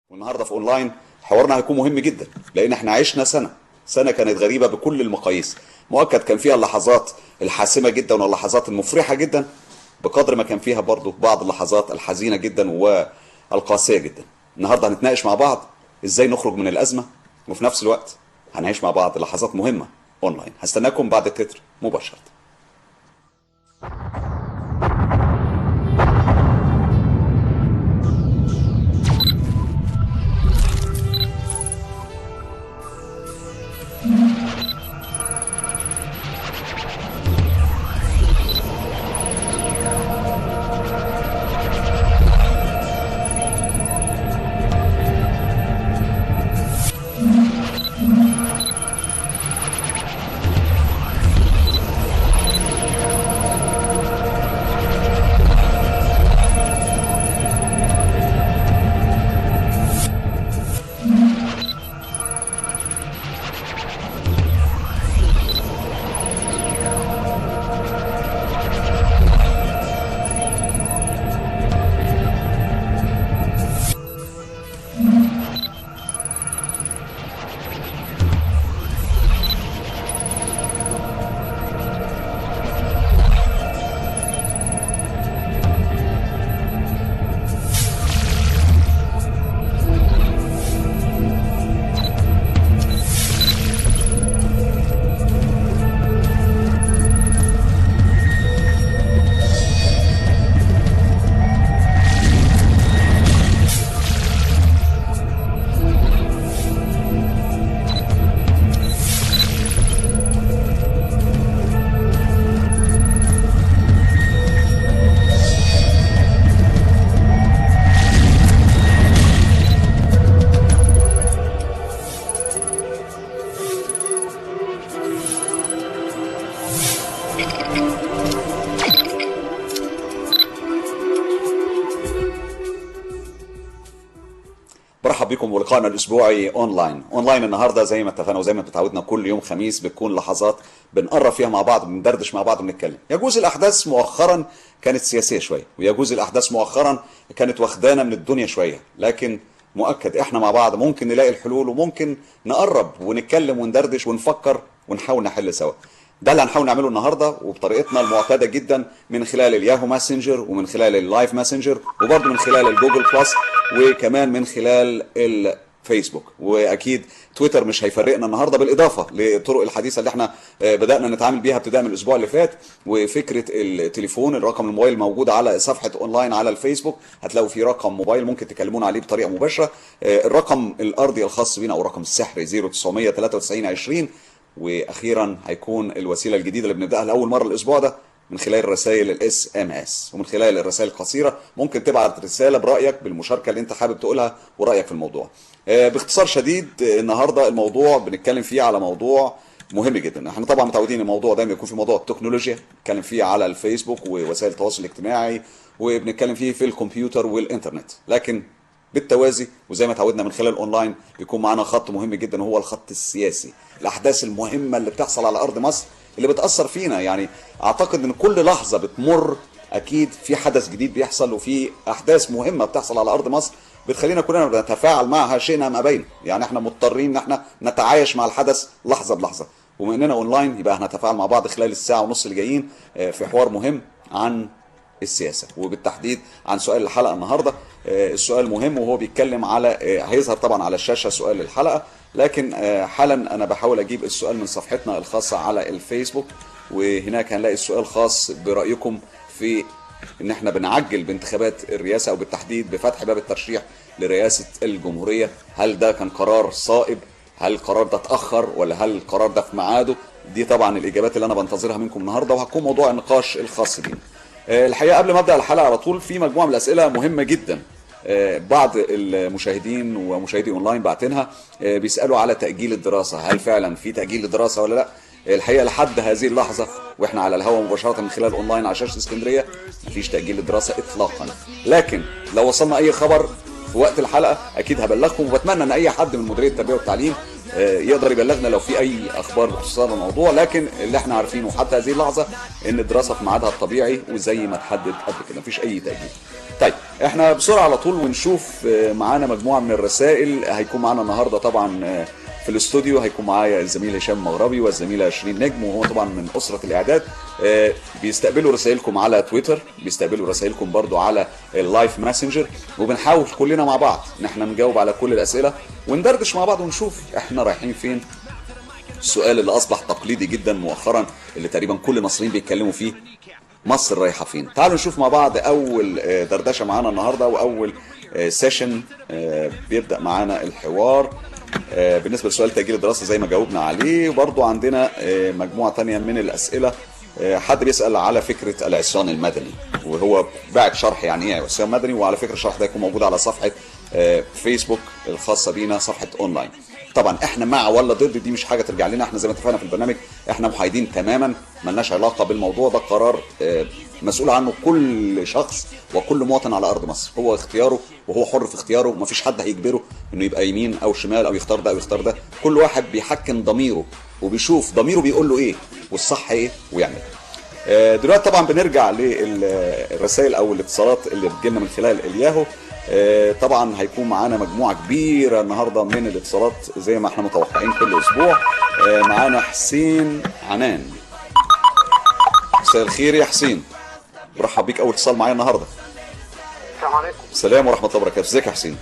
والنهارده في اونلاين حوارنا هيكون مهم جدا، لان احنا عشنا سنه كانت غريبه بكل المقاييس. مؤكد كان فيها اللحظات الحاسمه جدا واللحظات المفرحه جدا، بقدر ما كان فيها برضو بعض اللحظات الحزينه جدا والقاسيه جدا. النهارده هنتناقش مع بعض ازاي نخرج من الازمه، وفي نفس الوقت هنعيش مع بعض لحظات مهمه اونلاين. هستناكم بعد التتر مباشره. برحب بكم ولقائنا الاسبوعي اونلاين النهارده زي ما اتفقنا وزي ما اتعودنا كل يوم خميس بتكون لحظات بنقرب فيها مع بعض، بندردش مع بعض، بنتكلم. يجوز الاحداث مؤخرا كانت سياسيه شويه، ويجوز الاحداث مؤخرا كانت واخدانا من الدنيا شويه، لكن مؤكد احنا مع بعض ممكن نلاقي الحلول، وممكن نقرب ونتكلم وندردش ونفكر ونحاول نحل سوا. ده اللي هنحاول نعمله النهارده، وبطريقتنا المعتاده جدا من خلال الياهو ماسنجر، ومن خلال اللايف ماسنجر، وبرضه من خلال الجوجل بلس، وكمان من خلال الفيسبوك، واكيد تويتر مش هيفرقنا النهارده، بالاضافه للطرق الحديثه اللي احنا بدانا نتعامل بيها ابتداء من الاسبوع اللي فات. وفكره التليفون، الرقم الموبايل موجود على صفحه اونلاين على الفيسبوك، هتلاقوا في رقم موبايل ممكن تكلمونا عليه بطريقه مباشره. الرقم الارضي الخاص بينا او الرقم السحري 0900 93 20. واخيرا هيكون الوسيله الجديده اللي بنبداها لاول مره الاسبوع ده من خلال رسائل الاس ام اس، ومن خلال الرسائل القصيره ممكن تبعت رساله برايك بالمشاركه اللي انت حابب تقولها ورايك في الموضوع. باختصار شديد، النهارده الموضوع بنتكلم فيه على موضوع مهم جدا. احنا طبعا متعودين الموضوع دايما يكون في موضوع التكنولوجيا، بنتكلم فيه على الفيسبوك ووسائل التواصل الاجتماعي، وبنتكلم فيه في الكمبيوتر والانترنت، لكن بالتوازي وزي ما اتعودنا من خلال اونلاين بيكون معانا خط مهم جدا، وهو الخط السياسي. الاحداث المهمه اللي بتحصل على ارض مصر اللي بتاثر فينا، يعني اعتقد ان كل لحظه بتمر اكيد في حدث جديد بيحصل، وفي احداث مهمه بتحصل على ارض مصر بتخلينا كلنا نتفاعل معها شئنا ام ابينا. يعني احنا مضطرين ان احنا نتعايش مع الحدث لحظه بلحظه، وبما اننا اونلاين يبقى هنتفاعل مع بعض خلال الساعه ونص اللي جايين في حوار مهم عن السياسه، وبالتحديد عن سؤال الحلقه النهارده. السؤال مهم، وهو بيتكلم على هيظهر طبعا على الشاشه سؤال الحلقه، لكن حالا انا بحاول اجيب السؤال من صفحتنا الخاصه على الفيسبوك، وهناك هنلاقي السؤال خاص برايكم في ان احنا بنعجل بانتخابات الرئاسه، او بالتحديد بفتح باب الترشيح لرئاسه الجمهوريه. هل ده كان قرار صائب؟ هل القرار ده اتاخر؟ ولا هل القرار ده في ميعاده؟ دي طبعا الاجابات اللي انا بنتظرها منكم النهارده، وهتكون موضوع النقاش الخاص بينا. الحقيقه قبل ما ابدا الحلقه على طول في مجموعه من الاسئله مهمه جدا بعض المشاهدين ومشاهدي اونلاين بعتينها، بيسالوا على تاجيل الدراسه. هل فعلا في تاجيل للدراسه ولا لا؟ الحقيقه لحد هذه اللحظه واحنا على الهواء مباشره من خلال اونلاين على شاشه اسكندريه مفيش تاجيل للدراسه اطلاقا، لكن لو وصلنا اي خبر في وقت الحلقه اكيد هبلغكم، وبتمنى ان اي حد من مديريه التربيه والتعليم يقدر يبلغنا لو في اي اخبار بخصوص هذا الموضوع. لكن اللي احنا عارفينه حتى هذه اللحظه ان الدراسه في ميعادها الطبيعي وزي ما اتحدد قبل كده، مفيش اي تاجيل. طيب احنا بسرعه على طول ونشوف معانا مجموعه من الرسائل. هيكون معانا النهارده طبعا في الاستوديو هيكون معايا الزميل هشام مغربي والزميله شيرين نجم، وهو طبعا من اسره الاعداد. بيستقبلوا رسائلكم على تويتر، بيستقبلوا رسائلكم برضو على اللايف ماسنجر، وبنحاول كلنا مع بعض ان احنا نجاوب على كل الاسئله وندردش مع بعض ونشوف احنا رايحين فين. السؤال اللي اصبح تقليدي جدا مؤخرا اللي تقريبا كل المصريين بيتكلموا فيه، مصر رايحه فين؟ تعالوا نشوف مع بعض اول دردشه معانا النهارده واول سيشن بيبدا معانا الحوار بالنسبه لسؤال تاجيل الدراسه زي ما جاوبنا عليه. وبرضو عندنا مجموعه ثانيه من الاسئله. حد بيسال على فكره العصيان المدني، وهو بعد شرح يعني ايه عصيان مدني، وعلى فكره الشرح ده يكون موجود على صفحه فيسبوك الخاصه بينا، صفحه اونلاين. طبعا احنا مع ولا ضد دي مش حاجه ترجع لنا، احنا زي ما اتفقنا في البرنامج احنا محايدين تماما، ملناش علاقه بالموضوع ده. قرار مسؤول عنه كل شخص وكل مواطن على ارض مصر، هو اختياره وهو حر في اختياره، ومفيش حد هيجبره انه يبقى يمين او شمال او يختار ده او يختار ده. كل واحد بيحكم ضميره وبيشوف ضميره بيقول له ايه والصح ايه ويعمل. دلوقتي طبعا بنرجع للرسائل او الاتصالات اللي بتجيلنا من خلال الياهو. طبعا هيكون معانا مجموعه كبيره النهارده من الاتصالات زي ما احنا متوقعين كل اسبوع. معانا حسين عنان. مساء الخير يا حسين، برحب بيك اول اتصال معايا النهارده. السلام عليكم. السلام ورحمه الله وبركاته. ازيك يا حسين؟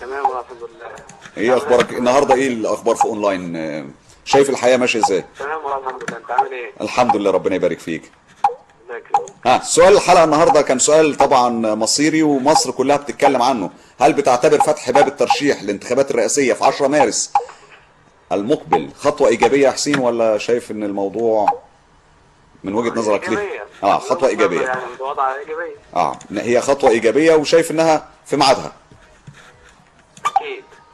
تمام والحمد لله. ايه اخبارك النهارده؟ ايه الاخبار في اونلاين؟ شايف الحياه ماشيه ازاي؟ تمام والحمد لله. انت عامل ايه؟ الحمد لله، ربنا يبارك فيك. الله يكرمك. سؤال الحلقه النهارده كان سؤال طبعا مصيري ومصر كلها بتتكلم عنه. هل بتعتبر فتح باب الترشيح للانتخابات الرئاسيه في 10 مارس المقبل خطوه ايجابيه يا حسين، ولا شايف ان الموضوع من وجهه نظرك ليه؟ خطوه ايجابيه. يعني وضع ايجابيه. هي خطوه ايجابيه وشايف انها في ميعادها.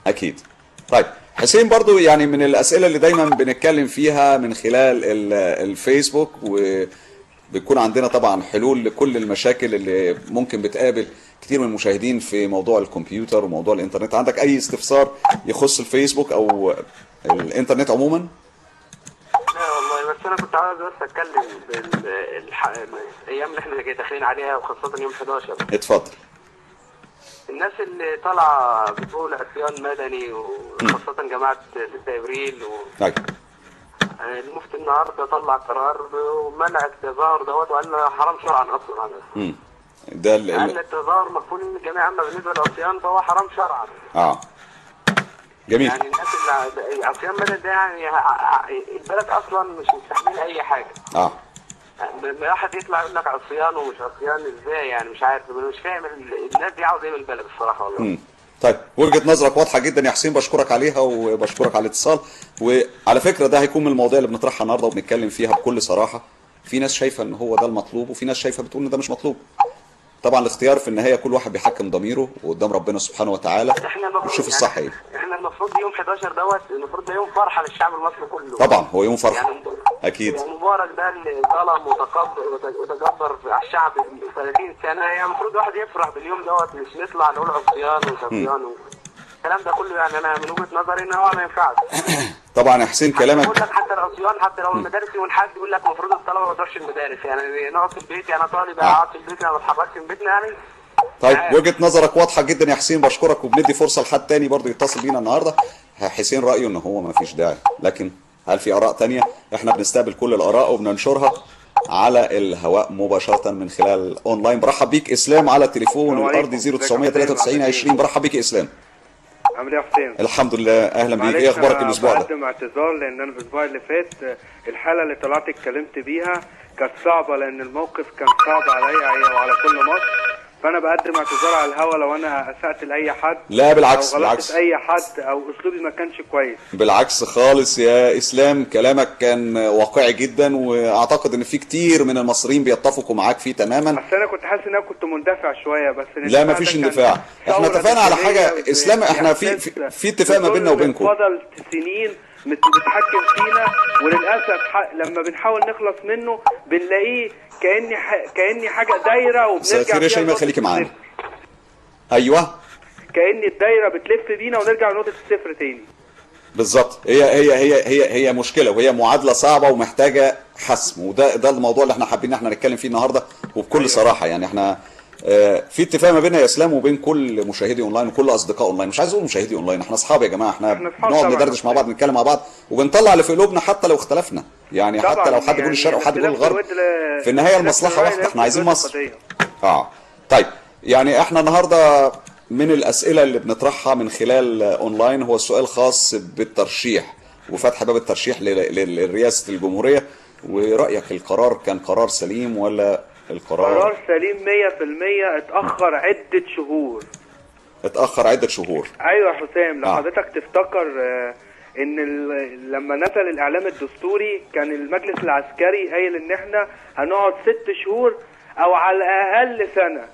اكيد. طيب حسين، برضو يعني من الاسئله اللي دايما بنتكلم فيها من خلال الفيسبوك، وبيكون عندنا طبعا حلول لكل المشاكل اللي ممكن بتقابل كتير من المشاهدين في موضوع الكمبيوتر وموضوع الانترنت. عندك اي استفسار يخص الفيسبوك او الانترنت عموما؟ لا والله، بس انا كنت عاوز بس اتكلم الايام اللي احنا داخلين عليها وخاصه يوم 11. اتفضل. الناس اللي طالعه بتقول عصيان مدني وخاصه جماعه 6 ابريل المفتي النهارده طلع قرار ومنع التظاهر دوت، وقال حرام شرعا اصلا هذا. ده قال التظاهر مقبول من الجميع، اما بالنسبه للعصيان فهو حرام شرعا. جميل. يعني الناس اللي عصيان مدني ده يعني البلد اصلا مش مستحمل اي حاجه. واحد يطلع يقول لك عصيان ومش عصيان ازاي؟ يعني مش عارف، مش فاهم الناس دي عاوزه ايه من البلد الصراحه والله. طيب وجهه نظرك واضحه جدا يا حسين، بشكرك عليها وبشكرك على الاتصال. وعلى فكره ده هيكون من المواضيع اللي بنطرحها النهارده وبنتكلم فيها بكل صراحه. في ناس شايفه ان هو ده المطلوب، وفي ناس شايفه بتقول ان ده مش مطلوب. طبعا الاختيار في النهايه كل واحد بيحكم ضميره وقدام ربنا سبحانه وتعالى وشوف الصح ايه. احنا المفروض يوم 11 دوت المفروض ده يوم فرحه للشعب المصري كله. طبعا هو يوم فرحه يعني اكيد. مبارك ده اللي ظلم وتجبر على الشعب 30 سنه، يعني المفروض واحد يفرح باليوم دوت، مش نطلع نقول عصيان وصبيان الكلام ده كله. يعني انا من وجهه نظري ان هو ما ينفعش. طبعا يا حسين كلامك. بقول لك حتى العصيان، حتى لو المدارس يوم الحد يقول لك المفروض الطلبه ما تروحش المدارس، يعني نقعد في البيت. يعني انا طالب اقعد في البيت، انا ما اتحركش من بيتنا يعني. طيب وجهه نظرك واضحه جدا يا حسين، بشكرك. وبندي فرصه لحد تاني برضه يتصل بينا النهارده. حسين رايه ان هو ما فيش داعي، لكن هل في اراء تانية؟ احنا بنستقبل كل الاراء وبننشرها على الهواء مباشره من خلال اونلاين. برحب بيك اسلام على التليفون الارضي 0993 20. برحب بيك يا اسلام. عامل ايه يا حسين؟ الحمد لله، اهلا بيك. ايه اخبارك الاسبوع ده؟ بقدم اعتذار لان انا الاسبوع اللي فات الحاله اللي طلعت اتكلمت بيها كانت صعبه، لان الموقف كان صعب عليا وعلى كل مصر. فانا بقدم اعتذار على الهوا لو انا اسأت لاي حد. لا بالعكس، او غلطت في اي حد او اسلوبي ما كانش كويس. بالعكس خالص يا اسلام، كلامك كان واقعي جدا، واعتقد ان في كتير من المصريين بيتفقوا معاك فيه تماما. بس انا كنت حاسس ان انا كنت مندفع شويه، بس لا ما فيش اندفاع. احنا اتفقنا على حاجه اسلام، احنا في اتفاق ما بيننا وبينكم. فضل سنين بتتحكم فينا، وللاسف لما بنحاول نخلص منه بنلاقيه كأني حاجه دايره وبنرجع فيها. شيماء خليكي معانا. ايوه، كأن الدايره بتلف بينا ونرجع لنقطه الصفر تاني. بالظبط. هي مشكله، وهي معادله صعبه ومحتاجه حسم، وده الموضوع اللي احنا حابين ان احنا نتكلم فيه النهارده وبكل صراحه. يعني احنا في اتفاق ما بيننا يا اسلام وبين كل مشاهدي اونلاين وكل اصدقاء اونلاين، مش عايز اقول مشاهدي اونلاين، احنا اصحاب يا جماعه، احنا بنقعد ندردش مع بعض، نتكلم مع بعض وبنطلع اللي في قلوبنا حتى لو اختلفنا، يعني حتى لو حد يقول الشرق وحد يقول الغرب، في النهايه المصلحه واحده، احنا عايزين مصر. طيب يعني احنا النهارده من الاسئله اللي بنطرحها من خلال اونلاين هو السؤال خاص بالترشيح وفتح باب الترشيح لرئاسه الجمهوريه، ورايك القرار كان قرار سليم ولا قرار سليم 100%؟ اتأخر عدة شهور. اتأخر عدة شهور. ايوه يا حسام، لو حضرتك تفتكر ان لما نزل الاعلام الدستوري كان المجلس العسكري قايل ان احنا هنقعد 6 شهور او على الاقل سنة.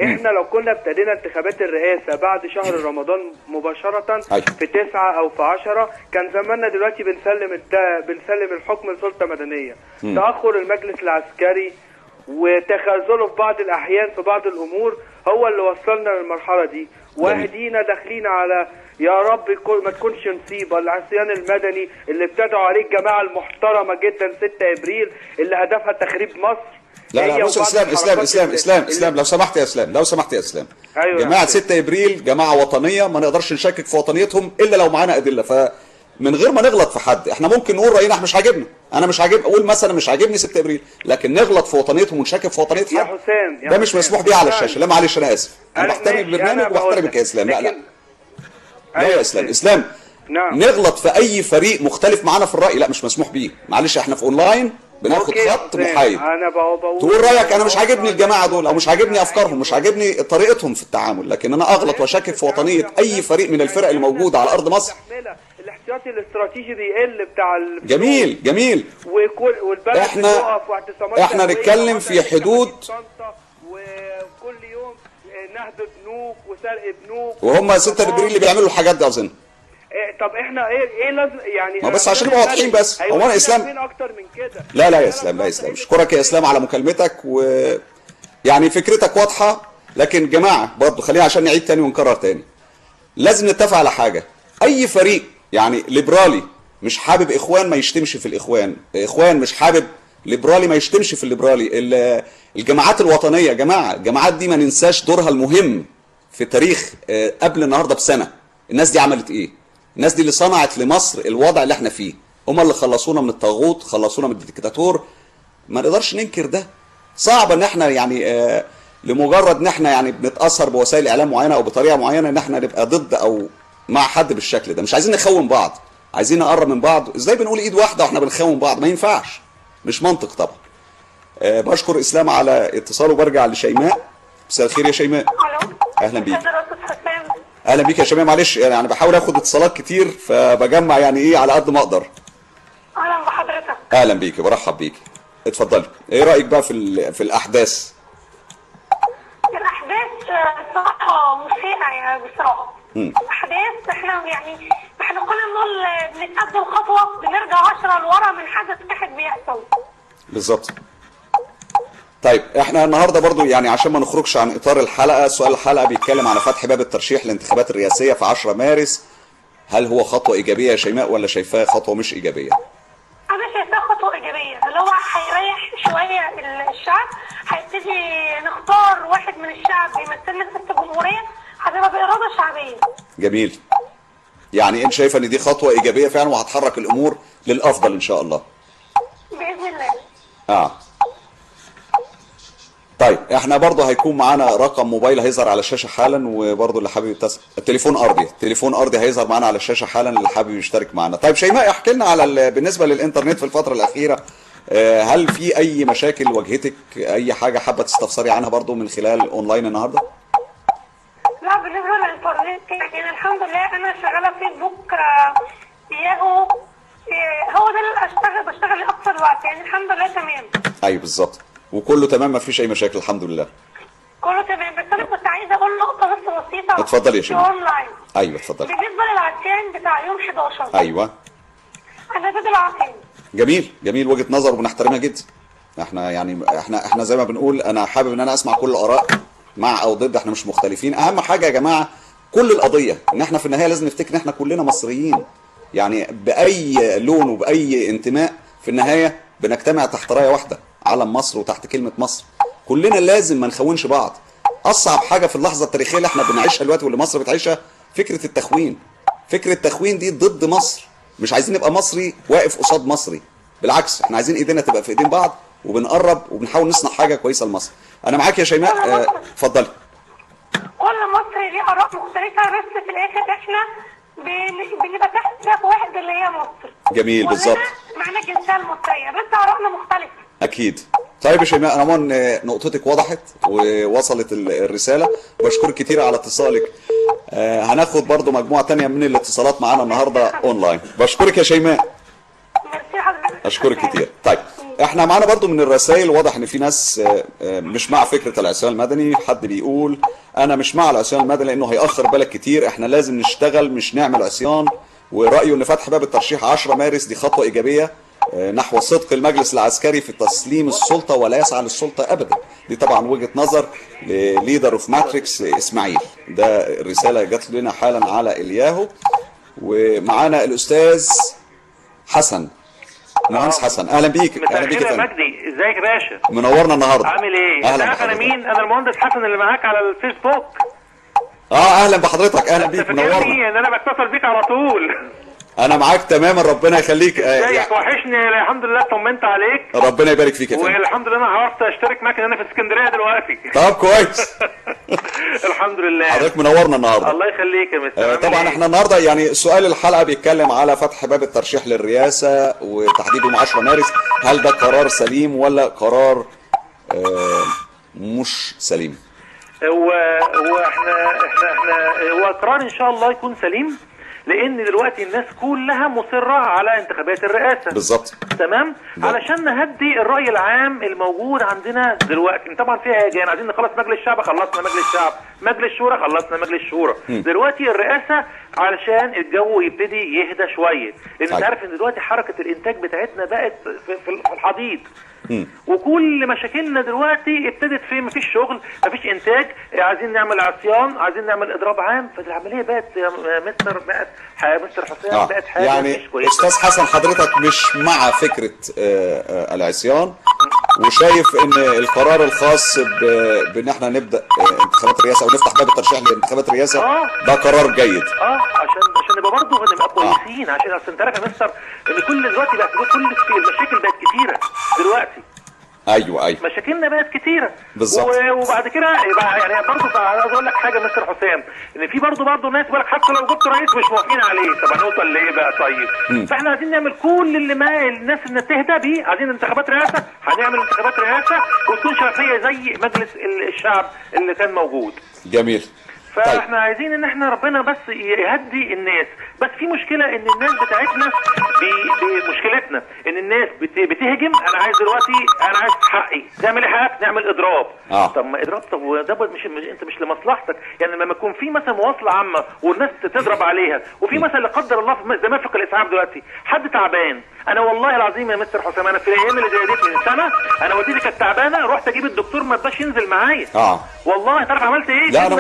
احنا لو كنا ابتدينا انتخابات الرئاسة بعد شهر رمضان مباشرة في 9 او في 10 كان زماننا دلوقتي بنسلم الحكم لسلطة مدنية. تأخر المجلس العسكري وتخاذله في بعض الاحيان في بعض الامور هو اللي وصلنا للمرحله دي، واهدينا داخلين على يا رب ما تكونش نصيبه العصيان المدني اللي ابتدعوا عليه الجماعه المحترمه جدا 6 ابريل اللي هدفها تخريب مصر. لا بص اسلام لو سمحت يا اسلام، أيوة جماعه 6 ابريل جماعه وطنيه ما نقدرش نشكك في وطنيتهم الا لو معانا ادله، فمن غير ما نغلط في حد احنا ممكن نقول راينا مش عاجبنا، انا مش عاجبني، اقول مثلا مش عاجبني 6 ابريل، لكن نغلط في وطنيتهم ونشكك في وطنيه حد يا حسام ده مش مسموح بيه على الشاشه. لا معلش انا اسف، انا بحترم البرنامج وبحترمك يا اسلام. لا يا اسلام نعم. نغلط في اي فريق مختلف معانا في الراي لا مش مسموح بيه، معلش احنا في اونلاين بناخد خط محايد. تقول رايك انا مش عاجبني الجماعه دول او مش عاجبني افكارهم مش عاجبني طريقتهم في التعامل، لكن انا اغلط واشكك في وطنيه اي فريق من الفرق اللي موجوده على ارض مصر. الاحتياطي الاستراتيجي بيقل بتاع جميل والبلد احنا نتكلم في حدود وكل يوم نهب بنوك وسرق بنوك وهم 6 ابريل اللي بيعملوا الحاجات دي اظن. طب احنا ايه لازم يعني ما بس عشان نبقى واضحين بس هو انا اسلام اكتر من كده. لا يا اسلام اشكرك يا اسلام على مكالمتك يعني فكرتك واضحه، لكن جماعه برضه خلينا عشان نعيد تاني ونكرر تاني لازم نتفق على حاجه. اي فريق يعني ليبرالي مش حابب اخوان ما يشتمش في الاخوان، اخوان مش حابب ليبرالي ما يشتمش في الليبرالي. الجماعات الوطنيه يا جماعه الجماعات دي ما ننساش دورها المهم في تاريخ قبل النهارده بسنه. الناس دي عملت ايه؟ الناس دي اللي صنعت لمصر الوضع اللي احنا فيه، هم اللي خلصونا من الطاغوت، خلصونا من الديكتاتور، ما نقدرش ننكر ده. صعب ان احنا يعني لمجرد ان احنا يعني بنتاثر بوسائل اعلام معينه او بطريقه معينه ان احنا نبقى ضد او مع حد بالشكل ده. مش عايزين نخون بعض، عايزين نقرب من بعض. ازاي بنقول ايد واحده واحنا بنخون بعض؟ ما ينفعش، مش منطق طبعا. بشكر اسلام على اتصاله وبرجع لشيماء. مساء الخير يا شيماء. اهلا بيك. اهلا بيك يا شيماء. معلش يعني انا بحاول اخد اتصالات كتير فبجمع يعني ايه على قد ما اقدر. اهلا بحضرتك. اهلا بيك برحب بيك. اتفضلي. ايه رايك بقى في الاحداث؟ الاحداث صراحه مسيئه يعني بصراحه. الاحداث احنا كنا بنقول بنتقدم خطوه بنرجع 10 لورا من حدث واحد بيحصل. بالظبط. طيب احنا النهارده برضو يعني عشان ما نخرجش عن اطار الحلقه، سؤال الحلقه بيتكلم على فتح باب الترشيح للانتخابات الرئاسيه في 10 مارس. هل هو خطوه ايجابيه يا شيماء ولا شايفاها خطوه مش ايجابيه؟ انا شايفاها خطوه ايجابيه، اللي هو هيريح شويه الشعب، هيبتدي نختار واحد من الشعب يمثلنا في الجمهوريه، هتبقى باراده شعبيه. جميل. يعني انت شايفه ان دي خطوه ايجابيه فعلا وهتحرك الامور للافضل ان شاء الله. باذن الله. طيب احنا برضه هيكون معانا رقم موبايل هيظهر على الشاشه حالا، وبرضه اللي حابب يتصل التليفون ارضي هيظهر معانا على الشاشه حالا اللي حابب يشترك معانا. طيب شيماء احكي لنا على بالنسبه للانترنت في الفتره الاخيره، هل في اي مشاكل واجهتك، اي حاجه حابه تستفسري عنها برضه من خلال اونلاين النهارده؟ لا بالنسبه للانترنت يعني الحمد لله انا شغاله فيسبوك ياهو، هو ده اللي بشتغل اكتر وقت يعني الحمد لله تمام. ايوه بالظبط، وكله تمام ما فيش اي مشاكل الحمد لله. كله تمام، بس انا كنت عايزه اقول نقطه بس بسيطه. اتفضلي يا شيماء. اونلاين. ايوه اتفضلي. بالنسبه للعصيان بتاع يوم 11. ايوه. انا ضد العصيان. جميل وجهه نظر وبنحترمها جدا. احنا يعني احنا زي ما بنقول انا حابب ان انا اسمع كل الاراء مع او ضد، احنا مش مختلفين. اهم حاجه يا جماعه كل القضيه ان احنا في النهايه لازم نفتكر ان احنا كلنا مصريين، يعني باي لون وباي انتماء في النهايه بنجتمع تحت رايه واحده، علم مصر وتحت كلمه مصر. كلنا لازم ما نخونش بعض. اصعب حاجه في اللحظه التاريخيه اللي احنا بنعيشها دلوقتي واللي مصر بتعيشها فكره التخوين. فكره التخوين دي ضد مصر. مش عايزين نبقى مصري واقف قصاد مصري، بالعكس احنا عايزين ايدينا تبقى في ايدين بعض وبنقرب وبنحاول نصنع حاجه كويسه لمصر. انا معاك يا شيماء، اتفضلي. كل مصري ليه اراء مختلفه، بس في الاخر احنا بنبقى تحت سقف واحد اللي هي مصر. جميل، بالظبط. معانا الجنسيه المصريه بس اراءنا مختلفه. اكيد. طيب يا شيماء، انا عموما نقطتك وضحت ووصلت الرساله. بشكرك كتير على اتصالك. هناخد برضو مجموعه تانية من الاتصالات معانا النهارده اونلاين. بشكرك يا شيماء. ميرسي حضرتك. اشكرك كتير. طيب احنا معانا برضو من الرسائل، واضح ان في ناس مش مع فكره العصيان المدني. حد بيقول انا مش مع العصيان المدني لانه هيأخر بلد كتير، احنا لازم نشتغل مش نعمل عصيان. ورأيه ان فتح باب الترشيح 10 مارس دي خطوه ايجابيه نحو صدق المجلس العسكري في تسليم السلطه ولا يسعى للسلطه ابدا. دي طبعا وجهه نظر لليدر اوف ماتريكس اسماعيل. ده الرساله جات لنا حالا على الياهو. ومعانا الاستاذ حسن، مهندس حسن. اهلا بيك. اهلا بيك يا مجدي. ازيك يا باشا؟ منورنا النهارده. عامل ايه؟ اهلا بحضرتك. انا مين؟ انا المهندس حسن اللي معاك على الفيسبوك. اهلا بحضرتك. اهلا بيك، منورنا. ان انا بتصل بيك على طول. انا معاك تماما، ربنا يخليك. ازيك؟ وحشني. الحمد لله طمنت عليك. ربنا يبارك فيك يا فندم. والحمد لله انا عرفت اشترك معاك ان انا في اسكندريه دلوقتي. طب كويس. الحمد لله. حضرتك منورنا النهارده. الله يخليك يا مستر. طبعا احنا النهارده يعني سؤال الحلقه بيتكلم على فتح باب الترشيح للرئاسه وتحديد يوم 10 مارس. هل ده قرار سليم ولا قرار مش سليم؟ هو هو قرار ان شاء الله يكون سليم، لان دلوقتي الناس كلها مصره على انتخابات الرئاسه. بالظبط. تمام. علشان نهدي الراي العام الموجود عندنا دلوقتي. طبعا فيها هيجان، عايزين نخلص مجلس الشعب، خلصنا مجلس الشعب، مجلس الشورى، خلصنا مجلس الشورى. دلوقتي الرئاسه علشان الجو يبتدي يهدى شويه، لان انت عارف ان دلوقتي حركه الانتاج بتاعتنا بقت في الحضيض. وكل مشاكلنا دلوقتي ابتدت في مفيش شغل، مفيش انتاج، عايزين نعمل عصيان، عايزين نعمل اضراب عام. فالعمليه بقت يا مستر حسام بقت حاجه يعني مش كويسه. استاذ حسن، حضرتك مش مع فكره العصيان، وشايف ان القرار الخاص بان احنا نبدا انتخابات الرئاسه او نفتح باب الترشيح لانتخابات الرئاسه ده قرار جيد. عشان نبقى برضه نبقى كويسين. عشان اصل انت عارف يا مستر ان كل دلوقتي بقت كل المشاكل بقت كتيره دلوقتي. ايوه مشاكلنا بقت كتيره بالظبط. وبعد كده يبقى يعني برضه عايز اقول لك حاجه يا مستر حسام، ان في برضه ناس بيقول لك حتى لو جبت رئيس مش موافقين عليه. طب هنوصل لايه بقى؟ طيب فاحنا عايزين نعمل كل اللي ما الناس اللي تهدى بيه. عايزين انتخابات رئاسه، هنعمل انتخابات رئاسه وتكون شفافيه زي مجلس الشعب اللي كان موجود. جميل. فاحنا عايزين ان احنا ربنا بس يهدي الناس. بس في مشكله ان الناس بتاعتنا مشكلتنا ان الناس بتهجم. انا عايز دلوقتي، انا عايز حقي. تعمل ايه حقك؟ نعمل اضراب. طب ما اضراب، طب وده مش انت مش لمصلحتك. يعني لما يكون في مثلا مواصله عامه والناس تضرب عليها، وفي مثلا لا قدر الله زي مرفق الاسعاف دلوقتي حد تعبان. انا والله العظيم يا مستر حسام، انا في الايام اللي زي دي من سنه انا والدتي كانت تعبانه، رحت اجيب الدكتور ما رضاش ينزل معايا. والله تعرف عملت ايه؟ لا انا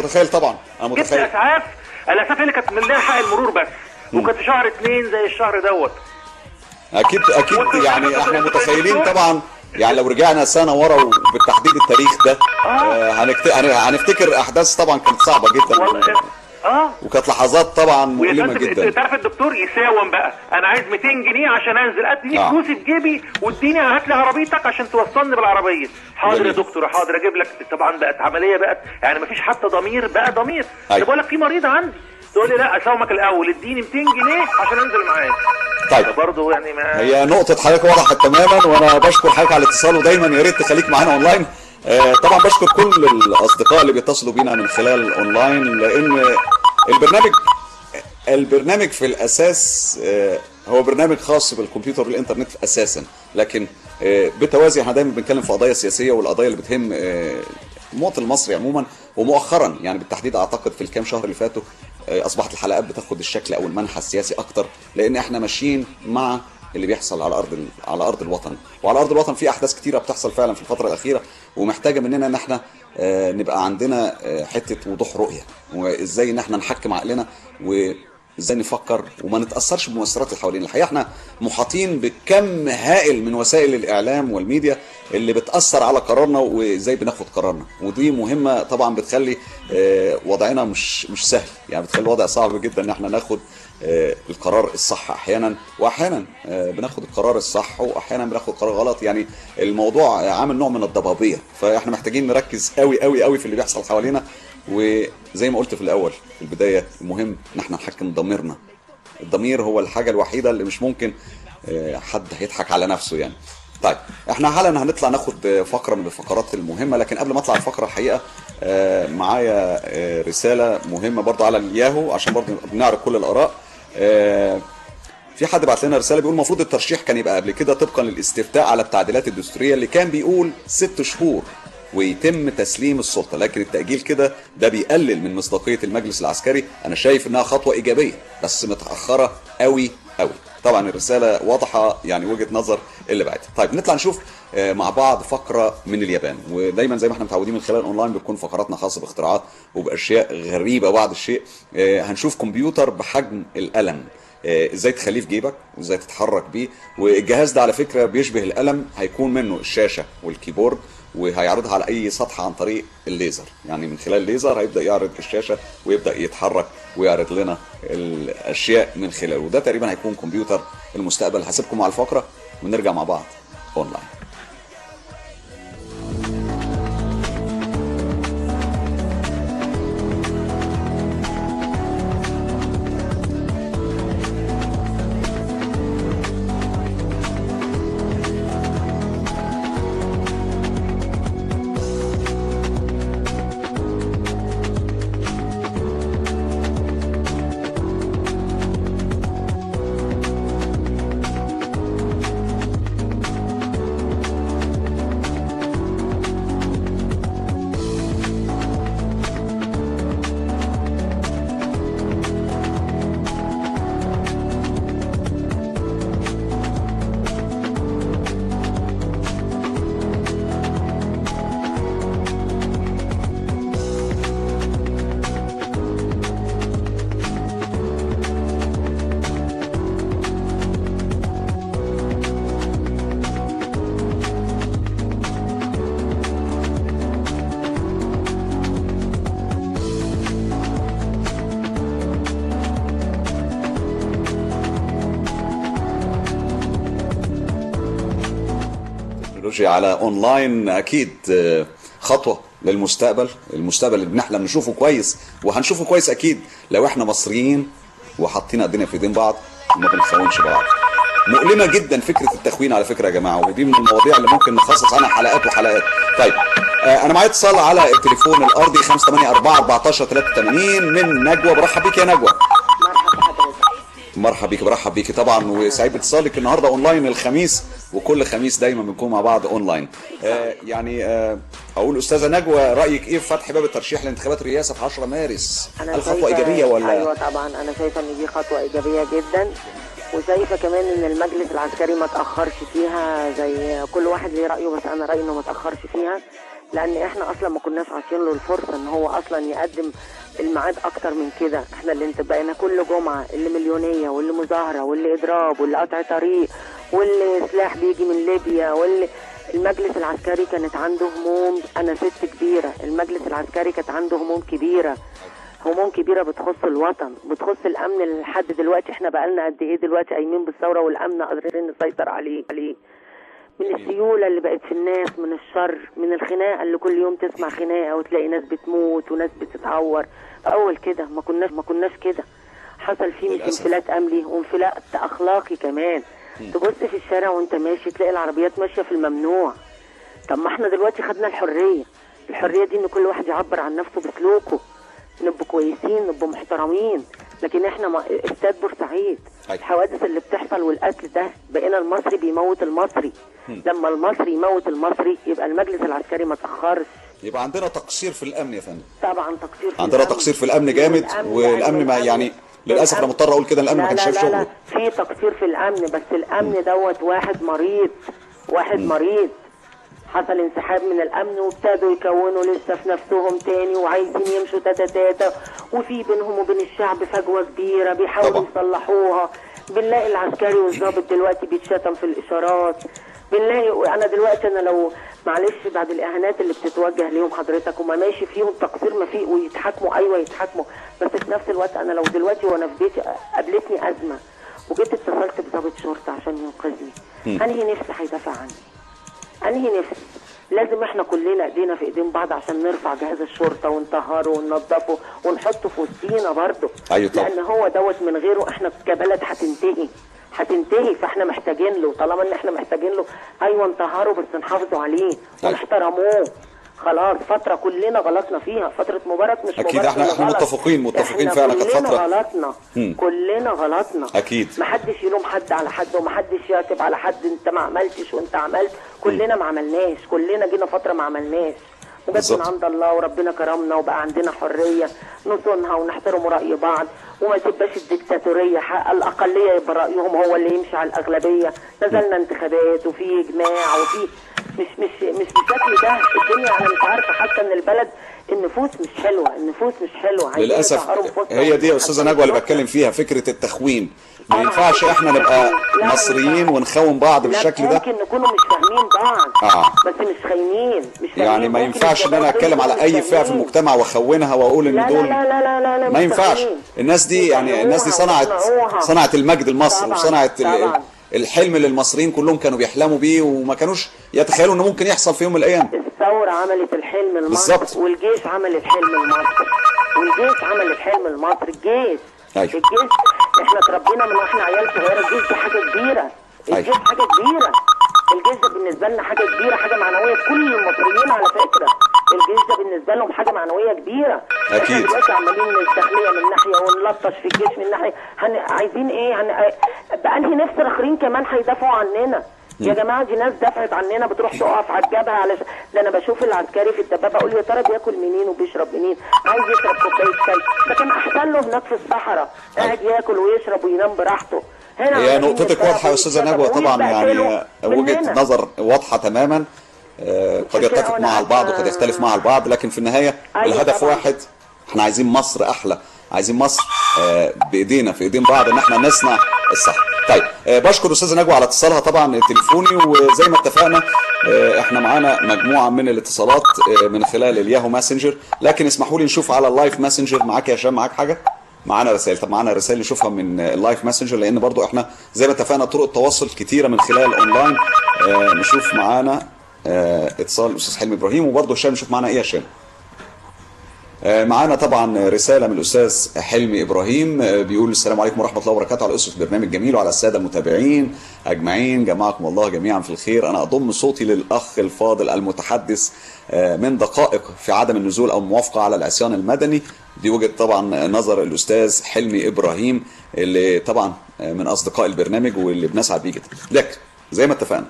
متخيل طبعا. انا متخيل. جبت اسعاف. الاسعاف اللي كانت من لها حق المرور بس، وكانت شهر 2 زي الشهر دوت. اكيد يعني احنا متخيلين طبعا. يعني لو رجعنا سنه ورا وبالتحديد التاريخ ده هنفتكر احداث طبعا كانت صعبه جدا. وكانت لحظات طبعا مؤلمه جدا. تعرف الدكتور يساوم بقى، انا عايز 200 جنيه عشان انزل، اديني فلوسي في جيبي واديني هات لي عربيتك عشان توصلني بالعربيه. حاضر يا دكتور، حاضر اجيب لك. طبعا بقت عمليه بقت يعني مفيش حتى ضمير بقى ضمير. بقول لك في مريض عندي تقول لي لا اساومك الاول، اديني 200 جنيه عشان انزل معاك. طيب برضه يعني هي نقطه حضرتك وضحت تماما، وانا بشكر حضرتك على الاتصال، ودايما يا ريت تخليك معانا اونلاين. طبعا بشكر كل الاصدقاء اللي بيتصلوا بينا من خلال اونلاين، لان البرنامج في الاساس هو برنامج خاص بالكمبيوتر والانترنت اساسا، لكن بالتوازي احنا دايما بنتكلم في قضايا سياسيه والقضايا اللي بتهم المواطن المصري عموما. ومؤخرا يعني بالتحديد اعتقد في الكام شهر اللي فاتوا اصبحت الحلقات بتاخد الشكل او المنحى السياسي اكتر، لان احنا ماشيين مع اللي بيحصل على ارض الوطن. وعلى ارض الوطن في احداث كتيره بتحصل فعلا في الفتره الاخيره، ومحتاجه مننا ان احنا نبقى عندنا حته وضوح رؤيه، وازاي ان احنا نحكم عقلنا وازاي نفكر وما نتاثرش بالمؤثرات اللي حوالينا. الحقيقه احنا محاطين بكم هائل من وسائل الاعلام والميديا اللي بتاثر على قرارنا وازاي بناخد قرارنا، ودي مهمه طبعا بتخلي وضعنا مش سهل، يعني بتخلي الوضع صعب جدا ان احنا ناخد القرار الصح احيانا، واحيانا بناخد القرار الصح واحيانا بناخد قرار غلط. يعني الموضوع عامل نوع من الضبابيه، فاحنا محتاجين نركز قوي قوي قوي في اللي بيحصل حوالينا. وزي ما قلت في الاول في البدايه، المهم ان احنا نحكم ضميرنا. الضمير هو الحاجه الوحيده اللي مش ممكن حد هيضحك على نفسه يعني. طيب احنا حالا هنطلع ناخد فقره من الفقرات المهمه، لكن قبل ما اطلع الفقره الحقيقه معايا رساله مهمه برضه على الياهو عشان برضه بنعرض كل الاراء. في حد بعت لنا رساله بيقول المفروض الترشيح كان يبقى قبل كده طبقا للاستفتاء على التعديلات الدستوريه اللي كان بيقول 6 شهور ويتم تسليم السلطه، لكن التاجيل كده ده بيقلل من مصداقيه المجلس العسكري. انا شايف انها خطوه ايجابيه بس متاخره قوي قوي. طبعا الرساله واضحه، يعني وجهه نظر اللي بعتها. طيب نطلع نشوف مع بعض فقره من اليابان، ودايما زي ما احنا متعودين من خلال اونلاين بتكون فقراتنا خاصه باختراعات وباشياء غريبه بعض الشيء. هنشوف كمبيوتر بحجم القلم، ازاي تخليه في جيبك وازاي تتحرك بيه. والجهاز ده على فكره بيشبه القلم، هيكون منه الشاشه والكيبورد، وهيعرضها على اي سطح عن طريق الليزر. يعني من خلال الليزر هيبدا يعرض الشاشه ويبدا يتحرك ويعرض لنا الاشياء من خلاله، وده تقريبا هيكون كمبيوتر المستقبل. هسيبكم مع الفقره ونرجع مع بعض اونلاين. على اونلاين اكيد خطوه للمستقبل، المستقبل اللي بنحلم نشوفه كويس، وهنشوفه كويس اكيد لو احنا مصريين وحاطين ايدينا في ايدين بعض وما بنخونش بعض. مؤلمه جدا فكره التخوين على فكره يا جماعه، ودي من المواضيع اللي ممكن نخصص عنها حلقات وحلقات. طيب انا معايا اتصال على التليفون الارضي 584-1483 من نجوى. برحب بيك يا نجوى. مرحبا بيك. برحب بيك طبعا، وسعيد باتصالك النهارده اونلاين الخميس، وكل خميس دايما بنكون مع بعض اونلاين. اقول استاذه نجوى، رايك ايه في فتح باب الترشيح لانتخابات الرئاسه في 10 مارس؟ هل خطوه ايجابيه ولا؟ ايوه طبعا انا شايفه ان دي خطوه ايجابيه جدا، وشايفه كمان ان المجلس العسكري ما تاخرش فيها، زي كل واحد ليه رايه، بس انا رايي انه ما تاخرش فيها، لان احنا اصلا ما كناش عاطين له الفرصه ان هو اصلا يقدم الميعاد اكتر من كده. احنا اللي بقينا كل جمعه اللي مليونيه واللي مظاهره واللي اضراب واللي قطع طريق واللي سلاح بيجي من ليبيا واللي المجلس العسكري كانت عنده هموم. انا ست كبيره، المجلس العسكري كانت عنده هموم كبيره، هموم كبيره بتخص الوطن، بتخص الامن. لحد دلوقتي احنا بقالنا قد ايه دلوقتي قايمين بالثوره والامن قادرين نسيطر عليه من السيوله اللي بقت في الناس، من الشر، من الخناقه اللي كل يوم تسمع خناقه وتلاقي ناس بتموت وناس بتتعور. اول كده ما كناش كده، حصل فيه انفلات امني وانفلات اخلاقي كمان. تبص في الشارع وانت ماشي تلاقي العربيات ماشيه في الممنوع. طب ما احنا دلوقتي خدنا الحريه دي ان كل واحد يعبر عن نفسه بسلوكه، نبقى كويسين نبقى محترمين. لكن احنا استاد بورسعيد الحوادث اللي بتحصل والقتل ده، بقينا المصري بيموت المصري. لما المصري يموت المصري يبقى المجلس العسكري ما تاخرش. يبقى عندنا تقصير في الامن يا فندم. طبعا تقصير في عندنا تقصير في الامن جامد، والامن ما يعني للاسف انا مضطر اقول كده الامن ما كانش شايف شغله. لا في تقصير في الامن، بس الامن دوت واحد مريض حصل انسحاب من الامن وابتدوا يكونوا لسه في نفسهم تاني وعايزين يمشوا تاتا، وفي بينهم وبين الشعب فجوه كبيره بيحاولوا يصلحوها. بنلاقي العسكري والضابط دلوقتي بيتشتم في الاشارات، بنلاقي انا دلوقتي انا لو معلش بعد الاهانات اللي بتتوجه ليهم حضرتك وما ماشي فيهم تقصير ما فيه ويتحاكموا، ايوه يتحاكموا، بس في نفس الوقت انا لو دلوقتي وانا في بيتي قابلتني ازمه وجيت اتصلت بضابط شرطه عشان ينقذني، انهي نفس هيدافع عني؟ انهي نفس؟ لازم احنا كلنا ايدينا في ايدين بعض عشان نرفع جهاز الشرطه ونطهره وننظفه ونحطه في وسطينا برضه. ايوه طبعا. لان هو دوت من غيره احنا كبلد هتنتهي، فاحنا محتاجين له. طالما ان احنا محتاجين له، ايوه نطهره بس نحافظوا عليه ونحترموه. خلاص فتره كلنا غلطنا فيها، فتره مبارك مش اكيد. مبارك احنا متفقين فعلا. كانت فتره كلنا غلطنا اكيد. محدش يلوم حد على حد ومحدش يعتب على حد انت ما عملتش وانت عملت. كلنا ما عملناش، كلنا جينا فتره ما عملناش، وجت من عند الله وربنا كرمنا وبقى عندنا حريه نصونها ونحترم راي بعض، وما تبقاش الدكتاتوريه الاقليه يبقى رايهم هو اللي يمشي على الاغلبيه. نزلنا انتخابات وفي اجماع وفي مش بالشكل ده. الدنيا انا مش عارفه، حتى ان البلد النفوس مش حلوه للاسف. هي دي يا استاذه نجوى اللي بتكلم فيها، فكره التخوين. ما ينفعش احنا نبقى مصريين ونخون بعض بالشكل ده. ممكن نكونوا مش فاهمين بعض بس مش خاينين، يعني ما ينفعش ان انا اتكلم على اي فئه في المجتمع واخونها واقول ان دول لا ما ينفعش. الناس دي يعني الناس دي صنعت المجد المصري وصنعت الحلم اللي المصريين كلهم كانوا بيحلموا بيه وما كانوش يتخيلوا انه ممكن يحصل في يوم من الايام. الثوره عملت الحلم المصري والجيش عمل الحلم المصري. الجيش احنا اتربينا من واحنا عيال صغيره. الجيش ده حاجه كبيره. الجيش ده بالنسبه لنا حاجه كبيره، حاجه معنويه. كل المصريين على فكره الجيش ده بالنسبه لهم حاجه معنويه كبيره. اكيد. احنا دلوقتي عمالين الداخليه من ناحيه ونلطش في الجيش من ناحيه. عايزين ايه؟ بأنهي نفس الاخرين كمان هيدافعوا عننا؟ يا جماعه دي ناس دافعت عننا بتروح تقف على الجبهه علشان ده. انا بشوف العسكري في الدبابه اقول يا ترى بياكل منين وبيشرب منين؟ عايز يشرب كوبايه شاي، ده كان احسن له هناك في الصحراء قاعد ياكل ويشرب وينام براحته. هي نقطتك واضحه يا استاذه نجوى طبعا، يعني وجهه نظر واضحه تماما. قد يتفق مع البعض وقد يختلف مع البعض، لكن في النهايه الهدف واحد. احنا عايزين مصر احلى، عايزين مصر بايدينا في ايدين بعض ان احنا نصنع الصح. طيب بشكر استاذه نجوى على اتصالها طبعا تليفوني، وزي ما اتفقنا احنا معانا مجموعه من الاتصالات من خلال الياهو ماسنجر، لكن اسمحوا لي نشوف على اللايف ماسنجر. معاك يا هشام؟ معاك حاجه؟ معانا رسائل. طب معانا رسائل نشوفها من اللايف ماسنجر، لان برضو احنا زي ما اتفقنا طرق التواصل كتيره من خلال اونلاين. نشوف معانا اتصال الاستاذ حلمي ابراهيم، وبرضو هشام نشوف معانا ايه يا هشام. معانا طبعا رساله من الاستاذ حلمي ابراهيم بيقول السلام عليكم ورحمه الله وبركاته، على اسره برنامج جميل وعلى الساده المتابعين اجمعين، جمعكم الله جميعا في الخير. انا اضم صوتي للاخ الفاضل المتحدث من دقائق في عدم النزول او الموافقه على العصيان المدني. دي وجهه طبعا نظر الاستاذ حلمي ابراهيم اللي طبعا من اصدقاء البرنامج واللي بنسعد بيه جدا. لكن زي ما اتفقنا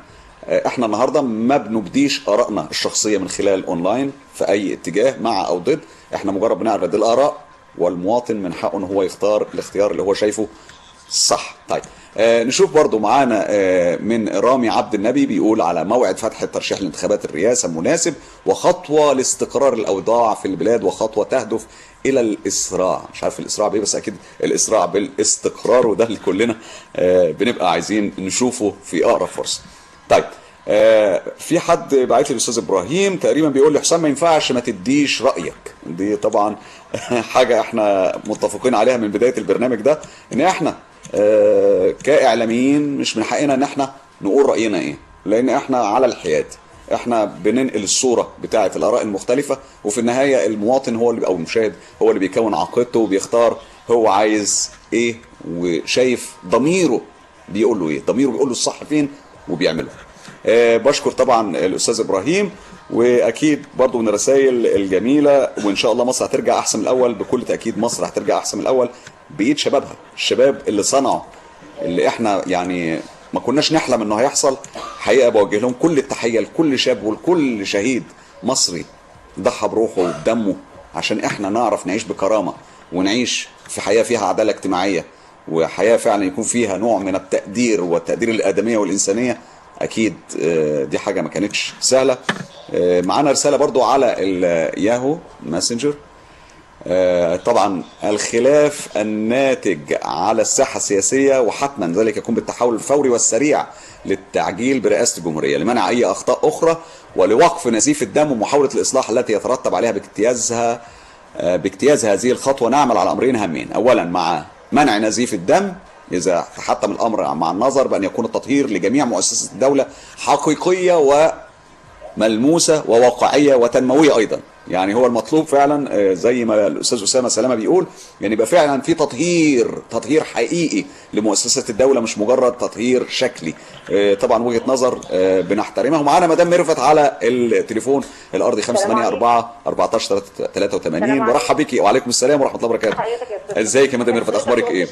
احنا النهارده ما بنبديش ارائنا الشخصيه من خلال اونلاين في اي اتجاه مع او ضد. احنا مجرد بنعرض الاراء، والمواطن من حقه ان هو يختار الاختيار اللي هو شايفه صح. طيب نشوف برضو معانا من رامي عبد النبي بيقول على موعد فتح الترشيح لانتخابات الرئاسه مناسب وخطوه لاستقرار الاوضاع في البلاد وخطوه تهدف الى الاسراع. مش عارف الاسراع بايه، بس اكيد الاسراع بالاستقرار، وده اللي كلنا بنبقى عايزين نشوفه في اقرب فرصه. طيب في حد بعت لي الاستاذ ابراهيم تقريبا بيقول لي حسام ما ينفعش ما تديش رايك. دي طبعا حاجه احنا متفقين عليها من بدايه البرنامج ده، ان احنا كاعلاميين مش من حقنا ان احنا نقول راينا ايه، لان احنا على الحياد. احنا بننقل الصوره بتاعه الاراء المختلفه، وفي النهايه المواطن هو اللي او المشاهد هو اللي بيكون عقيدته وبيختار هو عايز ايه، وشايف ضميره بيقول له ايه، ضميره بيقول له الصح فين وبيعمله. بشكر طبعا الاستاذ ابراهيم، واكيد برضو من الرسائل الجميله، وان شاء الله مصر هترجع احسن من الاول. بكل تاكيد مصر هترجع احسن من الاول بايد شبابها، الشباب اللي صنعوا اللي احنا يعني ما كناش نحلم انه هيحصل. حقيقه بوجه لهم كل التحيه لكل شاب ولكل شهيد مصري ضحى بروحه وبدمه عشان احنا نعرف نعيش بكرامه ونعيش في حياه فيها عداله اجتماعيه، وحياه فعلا يكون فيها نوع من التقدير والتقدير الادميه والانسانيه. اكيد دي حاجه ما كانتش سهله. معانا رساله برضو على الياهو ماسنجر طبعا الخلاف الناتج على الساحة السياسية، وحتما ذلك يكون بالتحول الفوري والسريع للتعجيل برئاسة الجمهورية لمنع أي أخطاء أخرى ولوقف نزيف الدم ومحاولة الإصلاح التي يترتب عليها باجتياز هذه الخطوة. نعمل على أمرين هامين: أولا مع منع نزيف الدم إذا تحتم الأمر مع النظر بأن يكون التطهير لجميع مؤسسات الدولة حقيقية وملموسة وواقعية وتنموية أيضا. يعني هو المطلوب فعلا زي ما الأستاذ أسامة سلامة بيقول، يعني يبقى فعلا في تطهير حقيقي لمؤسسات الدولة، مش مجرد تطهير شكلي. طبعا وجهة نظر بنحترمها. ومعانا مدام ميرفت على التليفون الأرضي 584-14-83. برحب بيكي. وعليكم السلام ورحمة الله وبركاته. ازيك يا مدام ميرفت، أخبارك إيه؟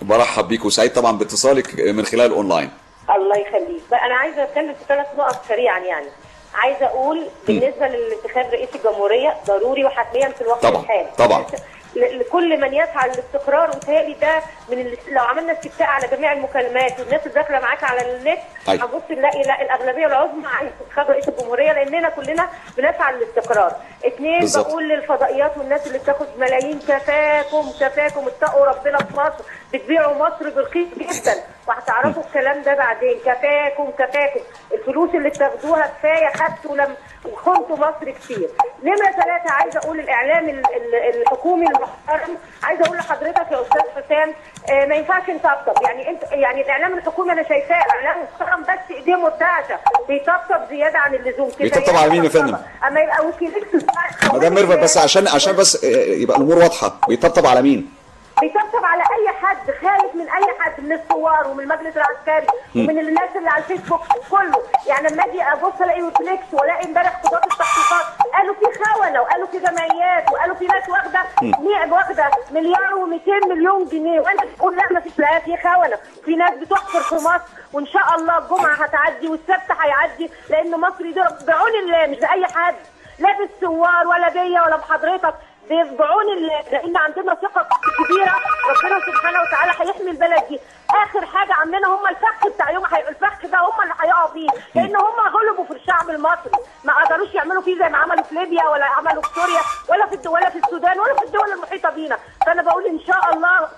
برحب بيك وسعيد طبعا باتصالك من خلال الأونلاين. الله يخليك. أنا عايزة أتكلم في 3 نقط سريعا. يعني عايزه اقول بالنسبه للانتخاب رئيس الجمهوريه ضروري وحتميا في الوقت الحالي طبعا لكل من يسعى للاستقرار. وتهيألي ده من لو عملنا استفتاء على جميع المكالمات والناس اللي داخله معاك على النت هنبص نلاقي لا الاغلبيه العظمى عايزه انتخاب رئيس الجمهوريه لاننا كلنا بنسعى للاستقرار. 2 بقول للفضائيات والناس اللي بتاخد ملايين: كفاكم اتقوا ربنا في مصر، بتبيعوا مصر برخيص جدا وهتعرفوا الكلام ده بعدين. كفاكم الفلوس اللي بتاخدوها كفايه، خدتوا خنتوا مصر كتير. نمرة 3 عايزه اقول الاعلام الحكومي المحترم. عايزه اقول لحضرتك يا استاذ حسام ما ينفعش نطبطب. يعني الاعلام الحكومي انا شايفاه اعلام محترم بس ايديه مرتعشه، بيطبطب زياده عن اللزوم. بيطبطب على مين يا فندم؟ اما يبقى وكيلكس مدام ميرفت بس عشان بس يبقى الامور واضحه، بيطبطب على مين؟ بيطبطب على اي حد خايف من اي حد، من الثوار ومن المجلس العسكري ومن الناس اللي على الفيسبوك كله. يعني لما اجي ابص الاقي ويكليكس والاقي امبارح قضاه التحقيقات قالوا في خونه وقالوا في جمعيات وقالوا في ناس واخده مليار و200 مليون جنيه، وانا بقول لا ما فيش، لا في خونه، في ناس بتحفر في مصر، وان شاء الله الجمعه هتعدي والسبت هيعدي، لان مصر دي بعون الله مش باي حد، لا بالثوار ولا بيا ولا بحضرتك، بعون الله، لان عندنا ثقه كبيره ربنا سبحانه وتعالى هيحمي البلد دي. اخر حاجه عندنا هم الفخ بتاع يوم الفخ ده هم اللي هيقعوا فيه، لان هم غلبوا في الشعب المصري، ما قدروش يعملوا فيه زي ما عملوا في ليبيا ولا عملوا في سوريا ولا في السودان ولا في الدول المحيطه بينا. فانا بقول ان شاء الله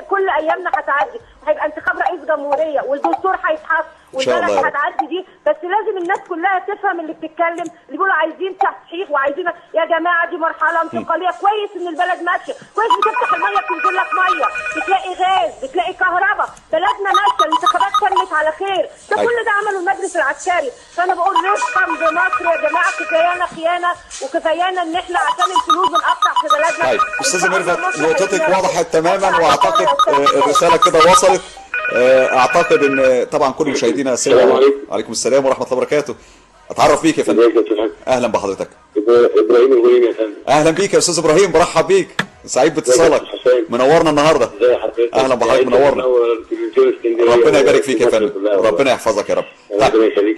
كل ايامنا هتعدي وهيبقى انتخاب رئيس جمهوريه والدستور هيتحط والبلد هتعدي دي. بس لازم الناس كلها تفهم اللي بتتكلم، اللي بيقولوا عايزين تصحيح وعايزين، يا جماعه دي مرحله انتقاليه. كويس ان البلد ماشيه، كويس بتفتح الميه بتنزل لك ميه، بتلاقي غاز، بتلاقي كهرباء، بلدنا ماشيه، الانتخابات تمت على خير. ده كل ده عمله المجلس العسكري. فانا بقول نفهم بمصر يا جماعه، كفايانا خيانه وكفايانا ان احنا عشان الفلوس بنقطع في بلدنا. طيب استاذه ميرفت نقطتك وضحت تماما، واعتقد الرساله كده وصلت. اعتقد ان طبعا كل مشاهدينا السلام عليكم. وعليكم السلام ورحمه الله وبركاته. اتعرف بيك يا فندم. اهلا بحضرتك. ابراهيم الغريم يا فندم. اهلا بيك يا استاذ ابراهيم، برحب بيك، سعيد باتصالك، منورنا النهارده. ازي حضرتك؟ اهلا بحضرتك، منورنا. ربنا يبارك فيك يا فندم، ربنا يحفظك يا رب.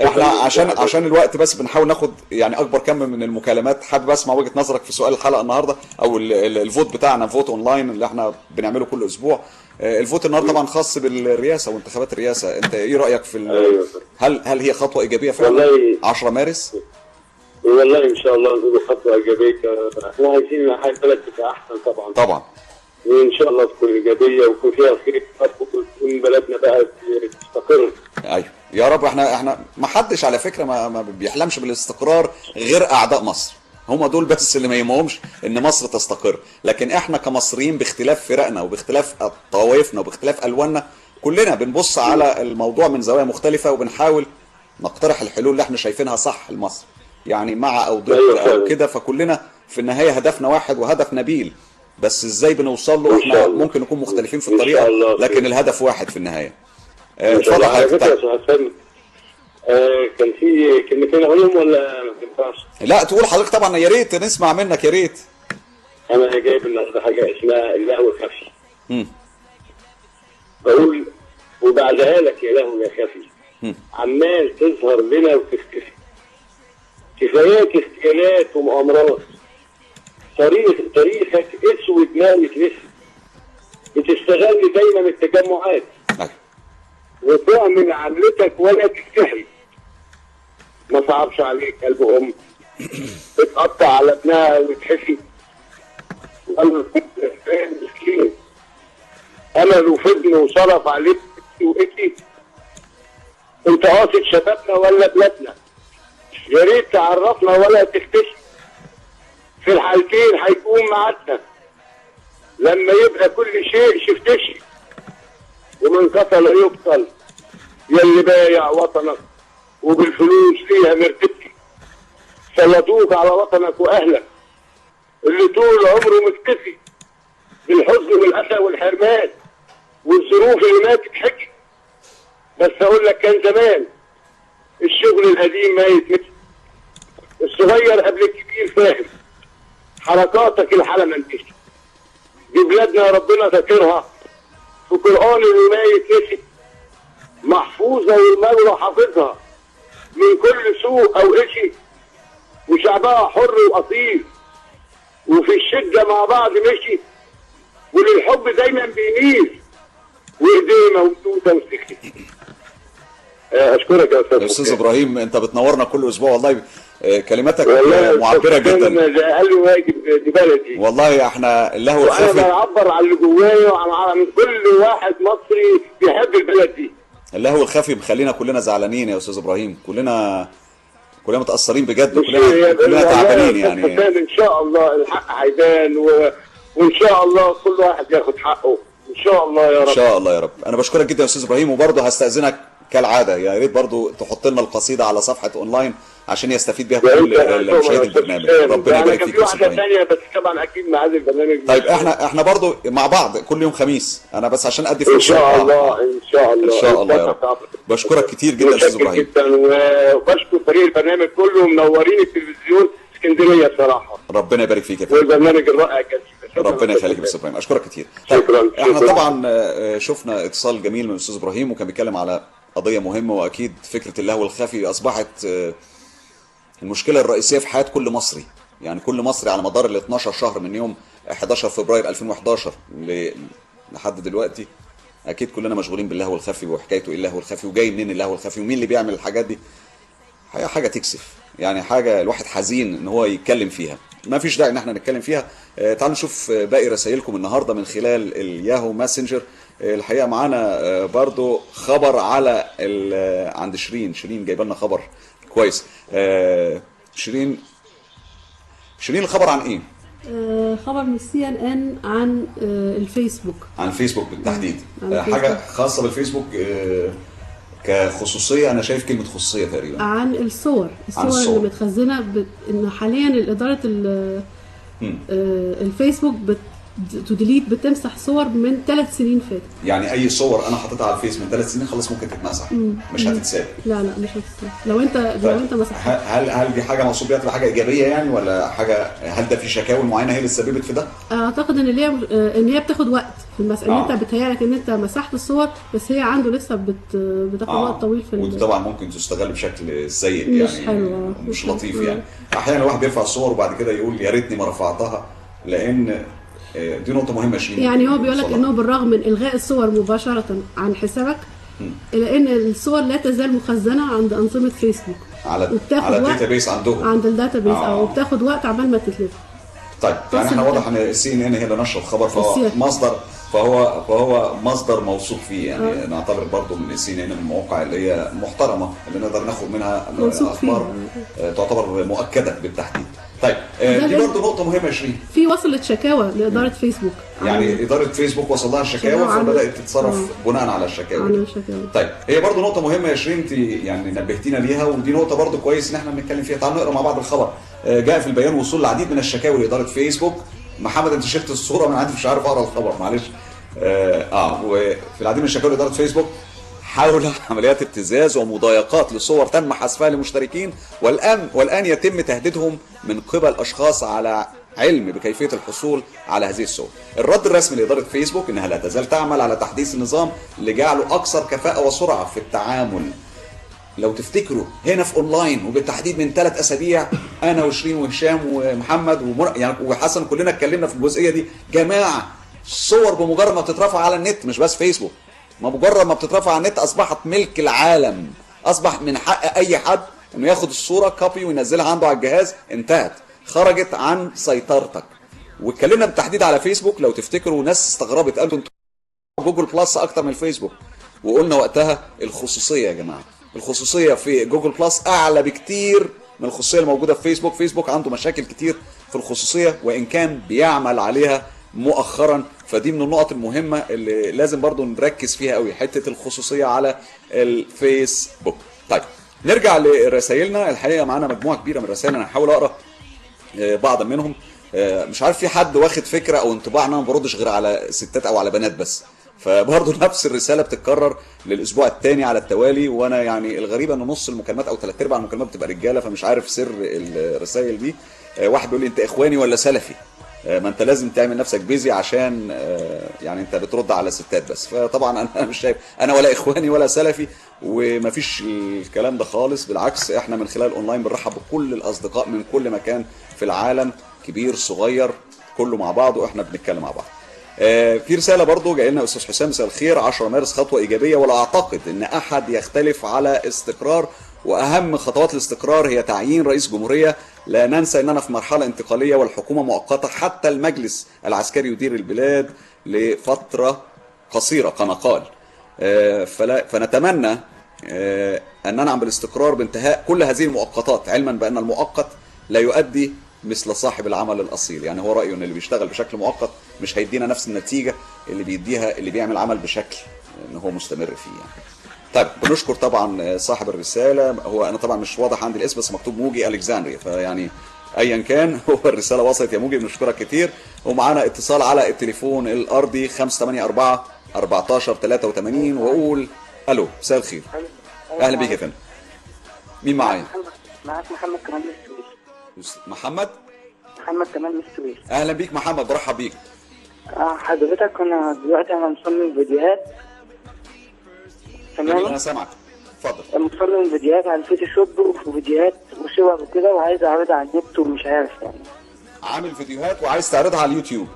احنا عشان الوقت بس بنحاول ناخد يعني اكبر كم من المكالمات. حابب اسمع وجهه نظرك في سؤال الحلقه النهارده، او الفوت بتاعنا، فوت اونلاين اللي احنا بنعمله كل اسبوع. الفوت النهارده طبعا خاص بالرئاسه وانتخابات الرئاسه. انت ايه رايك في هل هي خطوه ايجابيه فعلا 10 مارس؟ والله ان شاء الله نقول خطوه ايجابيه. احنا عايزين البلد تبقى احسن طبعا، وان شاء الله تكون ايجابيه ويكون فيها خير وتكون بلدنا بقى تستقر. ايوه يا رب. احنا ما حدش على فكره ما بيحلمش بالاستقرار غير اعداء مصر، هم دول بس اللي ما يهمهمش ان مصر تستقر. لكن احنا كمصريين باختلاف فرقنا وباختلاف طوائفنا وباختلاف الواننا كلنا بنبص على الموضوع من زوايا مختلفه، وبنحاول نقترح الحلول اللي احنا شايفينها صح لمصر، يعني مع او ضد او كده. فكلنا في النهايه هدفنا واحد وهدف نبيل، بس ازاي بنوصل له احنا ممكن نكون مختلفين في الطريقه، لكن الهدف واحد في النهايه. اتفضل حضرتك. كان في كلمتين اقولهم ولا ما ينفعش؟ لا تقول حضرتك طبعا، يا ريت نسمع منك يا ريت. انا جايب النهارده حاجه اسمها اللهو الخفي. بقول وبعدها لك يا لهو يا خفي، عمال تظهر لنا وتختفي، كفايات اغتيالات ومؤامرات، تاريخك اسود ما يتنسي، بتستغل دايما التجمعات وتعمل عملتك ولا تجتهد. ما صعبش عليك قلب ام تتقطع على ابنها وتحفي مسكين امل وفضل وصرف عليك وإتي. انت قاصد شبابنا ولا بلادنا؟ يا ريت تعرفنا ولا تختشي. في الحالتين هيكون معادنا لما يبقى كل شيء شفتشي. ومن قتل يقتل يلي بايع وطنك وبالفلوس فيها مرتبتي. سلطوك على وطنك واهلك اللي طول عمره مكتفي بالحزن والاسى والحرمان والظروف اللي ما تتحكي. بس اقول لك كان زمان الشغل القديم ما يتمشي. الصغير قبل الكبير فاهم حركاتك الحالة منتشي. دي بلادنا ربنا ذاكرها في قرآن اللي ما يتنسي. محفوظة والمولى حافظها من كل سوء او اشي. وشعبها حر واصيل وفي الشدة مع بعض مشي. وللحب دايما بيميل وايديه موجودة وسكتي. اشكرك يا استاذ ابراهيم، انت بتنورنا كل اسبوع والله. كلماتك معبره جدا. ده اقل واجب دي بلدي والله. احنا اللهو الخفي وانا بعبر عن اللي جوايا وعن كل واحد مصري بيحب البلد دي. اللهو الخفي مخلينا كلنا زعلانين يا استاذ ابراهيم. كلنا متاثرين بجد. كلنا تعبانين يعني. ان شاء الله الحق هيبان وان شاء الله كل واحد ياخد حقه ان شاء الله يا رب. ان شاء الله يا رب. انا بشكرك جدا يا استاذ ابراهيم، وبرضه هستاذنك كالعاده يا ريت برضه تحط لنا القصيده على صفحه اونلاين عشان يستفيد بيها كل مشاهدي البرنامج. ربنا يبارك فيك يا استاذ ابراهيم. ثانيه بس طبعا اكيد ميعاد البرنامج. طيب احنا برضه مع بعض كل يوم خميس. انا بس عشان ادي فرصه. ان شاء الله ان شاء الله ان شاء الله يا رب. بشكرك كتير جدا يا استاذ ابراهيم جدا. وبشكر فريق البرنامج كله منورين التلفزيون اسكندريه بصراحه. ربنا يبارك فيك يا فندم. والبرنامج الرائع جدا. ربنا يخليك يا استاذ ابراهيم. اشكرك كتير. شكرا. احنا طبعا شفنا اتصال جميل من الاستاذ ابراهيم وكان بيتكلم على قضيه مهمه، واكيد فكره اللهو الخفي اصبحت المشكله الرئيسيه في حياه كل مصري. يعني كل مصري على مدار ال 12 شهر من يوم 11 فبراير 2011 لحد دلوقتي اكيد كلنا مشغولين باللهو الخفي وحكايته ايه اللهو الخفي وجاي منين اللهو الخفي ومين اللي بيعمل الحاجات دي. حاجه تكسف يعني، حاجه الواحد حزين ان هو يتكلم فيها. ما فيش داعي ان احنا نتكلم فيها. تعالوا نشوف باقي رسائلكم النهارده من خلال الياهو ماسنجر. الحقيقه معانا برضو خبر على عند شيرين جايبه لنا خبر كويس. شيرين الخبر عن ايه؟ خبر من CNN عن الفيسبوك. عن الفيسبوك بالتحديد. حاجه خاصه بالفيسبوك كخصوصيه. انا شايف كلمه خصوصيه تقريبا. عن الصور اللي متخزنه ان حاليا اداره الفيسبوك تديليت بتمسح صور من 3 سنين فاتت. يعني اي صور انا حطيتها على الفيس من 3 سنين خلاص ممكن تتمسح. مش هتتساب. لا مش هتتساب لو انت مسحتها. هل دي حاجه مقصود بيها تبقى حاجه ايجابيه يعني ولا حاجه؟ هل ده في شكاوي معينه هي اللي سببت في ده؟ اعتقد ان هي بتاخد وقت في المسألة. انت بتهيألك ان انت مسحت الصور بس هي عنده لسه بتاخد وقت طويل في ودي طبعا ممكن تستغل بشكل سيء مش يعني حلوة. مش لطيف يعني. احيانا الواحد بيرفع الصور وبعد كده يقول يا ريتني ما رفعتها، لان دي نقطة مهمة شيء. يعني هو بيقول لك انه بالرغم من الغاء الصور مباشرة عن حسابك الا ان الصور لا تزال مخزنة عند أنظمة فيسبوك على الداتابيس عندهم، عند الداتابيس وبتاخد وقت عبال ما تتلف. طيب يعني احنا واضح ان CNN هي اللي نشر الخبر، فهو مصدر موثوق فيه يعني. نعتبر برضه من CNN من المواقع اللي هي محترمة اللي نقدر ناخد منها اخبار تعتبر مؤكدة بالتحديد. طيب دي برضه نقطة مهمة يا شيرين. في وصلت شكاوى لإدارة فيسبوك. يعني إدارة فيسبوك وصل لها الشكاوى فبدأت تتصرف بناء على الشكاوى. طيب هي برضه نقطة مهمة يا شيرين، انت يعني نبهتينا ليها، ودي نقطة برضه كويس ان احنا بنتكلم فيها. تعالوا نقرا مع بعض الخبر. جاء في البيان وصول العديد من الشكاوى لإدارة فيسبوك. محمد انت شفت الصورة من عندي مش عارف اقرا الخبر معلش. وفي العديد من الشكاوى لإدارة فيسبوك حول عمليات ابتزاز ومضايقات لصور تم حذفها لمشتركين، والآن يتم تهديدهم من قبل أشخاص على علم بكيفية الحصول على هذه الصور. الرد الرسمي لإدارة فيسبوك إنها لا تزال تعمل على تحديث النظام لجعله أكثر كفاءة وسرعة في التعامل. لو تفتكروا هنا في أونلاين وبالتحديد من 3 أسابيع أنا وشيرين وهشام ومحمد يعني وحسن كلنا اتكلمنا في الجزئية دي. جماعة الصور بمجرد ما بتترفع على النت، مش بس فيسبوك، مجرد ما بتترفع على النت اصبحت ملك العالم. اصبح من حق اي حد انه ياخد الصوره كوبي وينزلها عنده على الجهاز. انتهت، خرجت عن سيطرتك. واتكلمنا بالتحديد على فيسبوك لو تفتكروا، ناس استغربت قالوا انتوا جوجل بلس اكتر من الفيسبوك، وقلنا وقتها الخصوصيه يا جماعه، الخصوصيه في جوجل بلس اعلى بكتير من الخصوصيه الموجوده في فيسبوك. فيسبوك عنده مشاكل كتير في الخصوصيه وان كان بيعمل عليها مؤخرا، فدي من النقط المهمه اللي لازم برضو نركز فيها قوي، حته الخصوصيه على الفيسبوك. طيب نرجع لرسائلنا. الحقيقه معانا مجموعه كبيره من الرسائل، انا هحاول اقرا بعض منهم. مش عارف في حد واخد فكره او انطباع ان انا ما بردش غير على ستات او على بنات بس، فبرضه نفس الرساله بتتكرر للاسبوع الثاني على التوالي، وانا يعني الغريبه ان نص المكالمات او 3/4 المكالمات بتبقى رجاله، فمش عارف سر الرسائل دي. واحد بيقول لي انت اخواني ولا سلفي؟ ما انت لازم تعمل نفسك بيزي عشان يعني انت بترد على ستات بس. فطبعا انا مش شايف انا ولا اخواني ولا سلفي، ومفيش الكلام ده خالص. بالعكس احنا من خلال اونلاين بنرحب بكل الاصدقاء من كل مكان في العالم، كبير صغير كله مع بعض واحنا بنتكلم مع بعض. في رساله برضو جاي لنا استاذ حسام، مساء الخير، 10 مارس خطوه ايجابيه ولا اعتقد ان احد يختلف على استقرار، واهم خطوات الاستقرار هي تعيين رئيس جمهوريه. لا ننسى اننا في مرحله انتقاليه والحكومه مؤقته، حتى المجلس العسكري يدير البلاد لفتره قصيره كما قال. فنتمنى ان ننعم بالاستقرار بانتهاء كل هذه المؤقتات، علما بان المؤقت لا يؤدي مثل صاحب العمل الاصيل. يعني هو رايه ان اللي بيشتغل بشكل مؤقت مش هيدينا نفس النتيجه اللي بيديها اللي بيعمل عمل بشكل ان هو مستمر فيه يعني. طيب بنشكر طبعا صاحب الرساله، هو انا طبعا مش واضح عندي الاسم بس مكتوب موجي الكسندريا، فيعني ايا كان هو الرساله وصلت يا موجي، بنشكرك كتير. ومعانا اتصال على التليفون الارضي 584 1483 واقول الو، مساء الخير. اهلا بيك يا فندم. مين معايا؟ معاك محمد كمال من السويس. محمد كمال من السويس. اهلا بيك محمد، برحب بيك. حضرتك انا دلوقتي مصمم فيديوهات، تمام؟ انا سامعك، اتفضل. مصمم فيديوهات على الفوتوشوب وفيديوهات وصور وكده، وعايز اعرضها على النت ومش عارف يعني. عامل فيديوهات وعايز تعرضها على اليوتيوب؟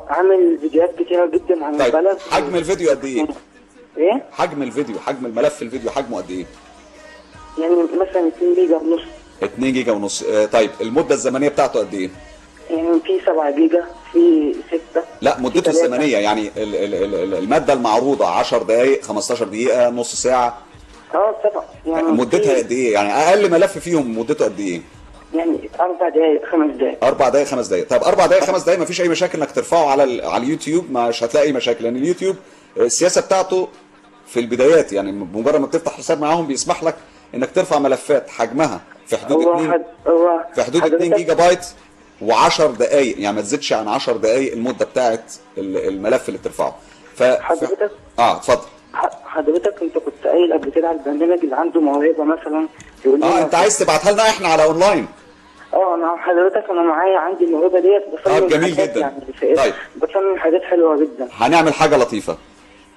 عامل فيديوهات كتيرة جدا عن البلد. حجم الفيديو قد ايه؟ ايه؟ حجم الفيديو، حجم الملف الفيديو حجمه قد ايه؟ يعني مثلا 2 جيجا ونص. 2 جيجا ونص. طيب المدة الزمنية بتاعته قد ايه؟ يعني في 7 جيجا، في 6. لا مدته الزمنية يعني المادة المعروضة 10 دقائق، 15 دقيقة، نص ساعة. طبعا. يعني مدتها قد ايه؟ يعني اقل ملف فيهم مدته قد ايه؟ يعني 4 دقائق 5 دقائق. 4 دقائق 5 دقائق. طب 4 دقائق 5 دقائق مفيش اي مشاكل انك ترفعه على اليوتيوب، مش هتلاقي اي مشاكل، لان اليوتيوب السياسة بتاعته في البدايات يعني بمجرد ما بتفتح حساب معاهم بيسمح لك انك ترفع ملفات حجمها في حدود 2 جيجا بايت و10 دقائق، يعني ما تزيدش عن 10 دقائق المده بتاعت الملف اللي بترفعه. حضرتك اتفضل. حضرتك انت كنت قايل قبل كده على البرنامج اللي عنده موهبه مثلا يقول لي انت عايز تبعتها لنا احنا على اونلاين؟ انا حضرتك انا معايا عندي الموهبه ديت بصمم جميل جدا. يعني طيب بصمم حاجات حلوه جدا. هنعمل حاجه لطيفه،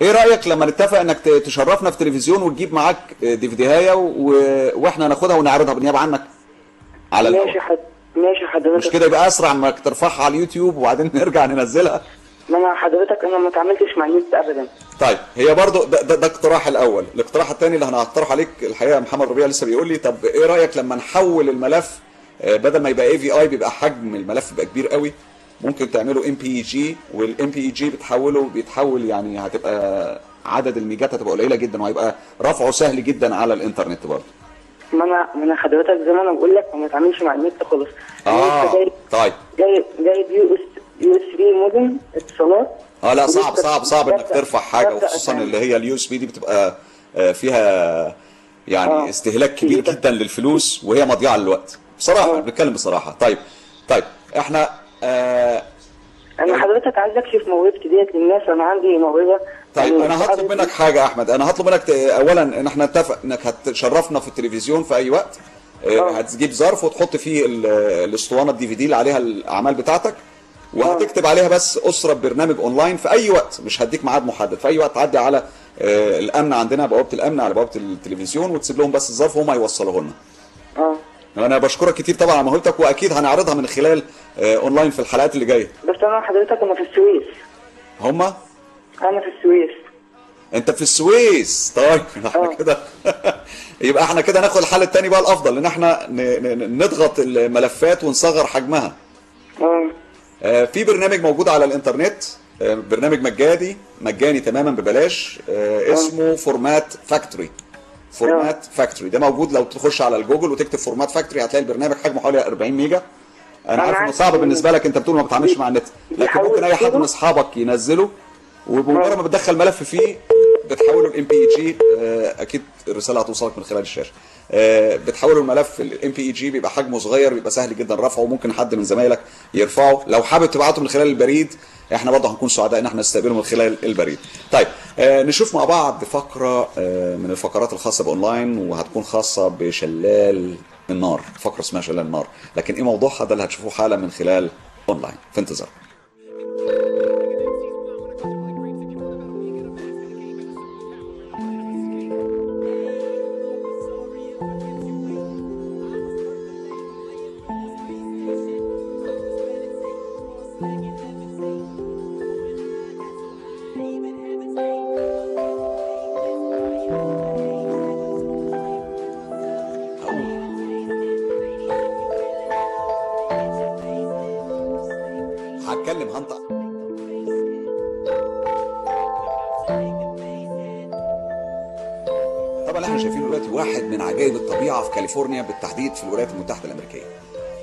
ايه رايك لما نتفق انك تشرفنا في تلفزيون وتجيب معاك ديفيديهايه واحنا ناخدها ونعرضها بالنيابه عنك على ماشي ماشي حضرتك. مش كده يبقى اسرع انك ترفعها على اليوتيوب وبعدين نرجع ننزلها؟ ما انا حضرتك انا ما اتعاملتش مع النت ابدا. طيب هي برضو ده اقتراح الاول. الاقتراح الثاني اللي انا هقترح عليك الحقيقه محمد ربيع لسه بيقول لي طب ايه رايك لما نحول الملف بدل ما يبقى AVI بيبقى حجم الملف يبقى كبير قوي، ممكن تعمله MPEG، والام بي جي بيتحول يعني هتبقى عدد الميجات هتبقى قليله جدا وهيبقى رفعه سهل جدا على الانترنت برضه. ما انا حضرتك زي ما انا بقول لك ما اتعاملش مع النت خالص. طيب جايب USB مودم اتصالات. لا صعب انك ترفع حاجه، وخصوصا اللي هي الUSB دي بتبقى فيها يعني استهلاك كبير جدا للفلوس وهي مضيعه للوقت بصراحه. بنتكلم بصراحه. طيب احنا انا حضرتك عايز اكشف موهبتي ديت للناس، انا عندي موهبه. طيب انا هطلب منك حاجه يا احمد، انا هطلب منك اولا ان احنا نتفق انك هتشرفنا في التلفزيون في اي وقت. هتجيب ظرف وتحط فيه الاسطوانه DVD اللي عليها الاعمال بتاعتك، وهتكتب عليها بس اسره برنامج اونلاين في اي وقت، مش هديك ميعاد محدد، في اي وقت تعدي على الامن عندنا، بوابه الامن على بوابه التلفزيون، وتسيب لهم بس الظرف وهم هيوصلوه لنا. انا بشكرك كتير طبعا على موهبتك، واكيد هنعرضها من خلال اونلاين في الحلقات اللي جايه. بس انا حضرتك انا في السويس. هما؟ انا في السويس. انت في السويس؟ طيب احنا كده يبقى احنا كده ناخد الحل الثاني بقى الافضل، ان احنا نضغط الملفات ونصغر حجمها. في برنامج موجود على الانترنت، برنامج مجاني تماما ببلاش، اسمه فورمات فاكتوري. فورمات فاكتوري ده موجود، لو تخش على الجوجل وتكتب فورمات فاكتوري هتلاقي البرنامج حجمه حوالي 40 ميجا. انا عارف انه صعب بالنسبه لك، انت بتقول ما بتتعاملش مع النت، لكن ممكن اي حد من اصحابك ينزله، وبمجرد ما بتدخل ملف فيه بتحوله الام بي جي. اكيد الرساله هتوصلك من خلال الشاشه. بتحوله الملف الام بي جي، بيبقى حجمه صغير، بيبقى سهل جدا رفعه، وممكن حد من زمايلك يرفعه. لو حابب تبعته من خلال البريد احنا برضه هنكون سعداء ان احنا نستقبله من خلال البريد. طيب نشوف مع بعض فقره من الفقرات الخاصه باونلاين، وهتكون خاصه بشلال النار، فقره اسمها شلال النار، لكن ايه موضوعها ده اللي هتشوفوه حالا من خلال اونلاين. في انتظار. هتكلم هنطق. طبعا احنا شايفين دلوقتي واحد من عجائب الطبيعه في كاليفورنيا، بالتحديد في الولايات المتحده الامريكيه.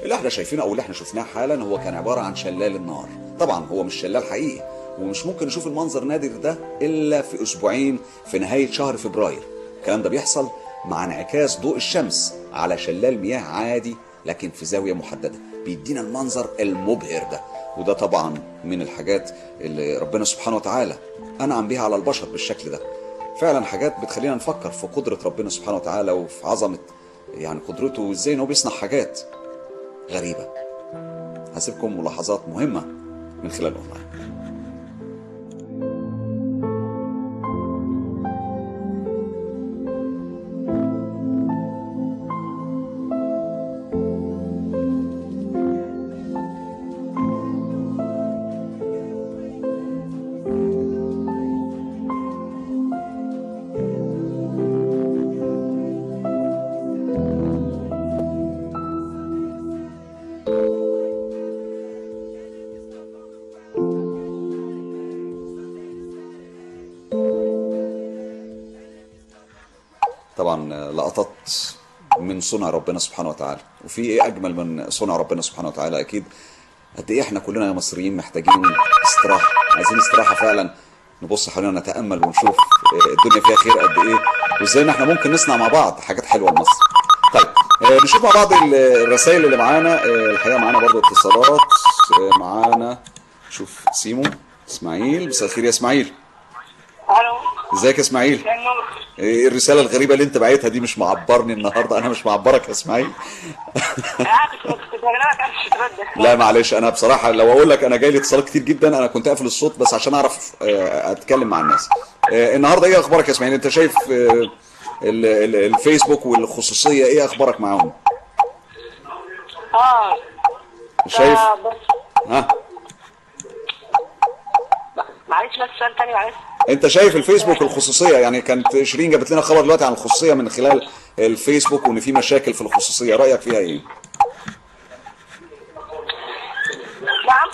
اللي احنا شايفينه او اللي احنا شفناه حالا هو كان عباره عن شلال النار. طبعا هو مش شلال حقيقي، ومش ممكن نشوف المنظر نادر ده الا في اسبوعين في نهايه شهر فبراير. الكلام ده بيحصل مع انعكاس ضوء الشمس على شلال مياه عادي، لكن في زاويه محدده، بيدينا المنظر المبهر ده. وده طبعا من الحاجات اللي ربنا سبحانه وتعالى انعم بيها على البشر بالشكل ده. فعلا حاجات بتخلينا نفكر في قدرة ربنا سبحانه وتعالى، وفي عظمة يعني قدرته، وازاي انه بيصنع حاجات غريبة. هسيبكم ملاحظات مهمة من خلال اونلاين. طبعا لقطات من صنع ربنا سبحانه وتعالى، وفي ايه اجمل من صنع ربنا سبحانه وتعالى؟ اكيد قد ايه احنا كلنا يا مصريين محتاجين استراحه، عايزين استراحه فعلا، نبص حوالينا نتامل ونشوف الدنيا فيها خير قد ايه، وازاي ان احنا ممكن نصنع مع بعض حاجات حلوه لمصر. طيب نشوف مع بعض الرسائل اللي معانا. الحقيقه معانا برضو اتصالات. معانا شوف سيمو اسماعيل. مساء الخير يا اسماعيل. الو، ازيك يا اسماعيل؟ ايه الرساله الغريبه اللي انت بعتها دي؟ مش معبرني النهارده، انا مش معبرك يا اسماعيل. لا معلش، انا بصراحه لو اقول لك انا جاي لي اتصالات كتير جدا، انا كنت قافل الصوت بس عشان اعرف اتكلم مع الناس. النهارده ايه اخبارك يا اسماعيل؟ انت شايف الفيسبوك والخصوصيه، ايه اخبارك معاهم؟ شايف؟ ها معلش بس سؤال تاني معلش. انت شايف الفيسبوك الخصوصيه؟ يعني كانت شيرين جابت لنا خبر دلوقتي عن الخصوصيه من خلال الفيسبوك، وان في مشاكل في الخصوصيه، رايك فيها ايه؟ نعم.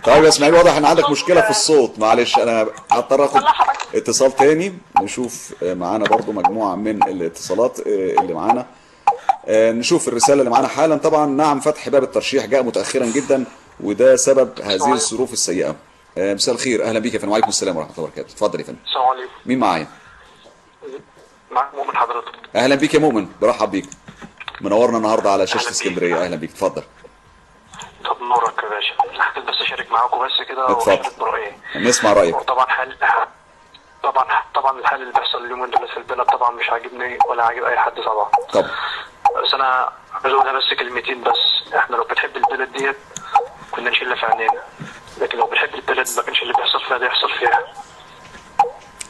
طيب يا اسماعيل، واضح ان عندك مشكله في الصوت، معلش انا هضطر اخد اتصال تاني. نشوف معانا برضو مجموعه من الاتصالات اللي معانا. نشوف الرساله اللي معانا حالا. طبعا نعم، فتح باب الترشيح جاء متاخرا جدا، وده سبب هذه الظروف السيئه. مساء الخير، اهلا بيك يا فندم. وعليكم السلام ورحمه الله وبركاته. اتفضل يا فندم. السلام عليكم. مين معايا؟ معاك مؤمن حضرتك. اهلا بيك يا مؤمن، برحب بيك، منورنا النهارده على شاشه اسكندريه. اهلا بيك، اتفضل. طب نورك يا باشا، حبيت بس اشارك معاكم بس كده اتفضل نسمع رايك. طبعا طبعا الحال اللي بيحصل اليومين دول في البلد طبعا مش عاجبني ولا عاجب اي حد طبعا. بس انا عايز اقولها بس كلمتين بس. احنا لو بنحب البلد ديت كنا نشيلها في عينينا، لكن لو بنحب البلد ما كانش اللي بيحصل فيها ده يحصل فيها.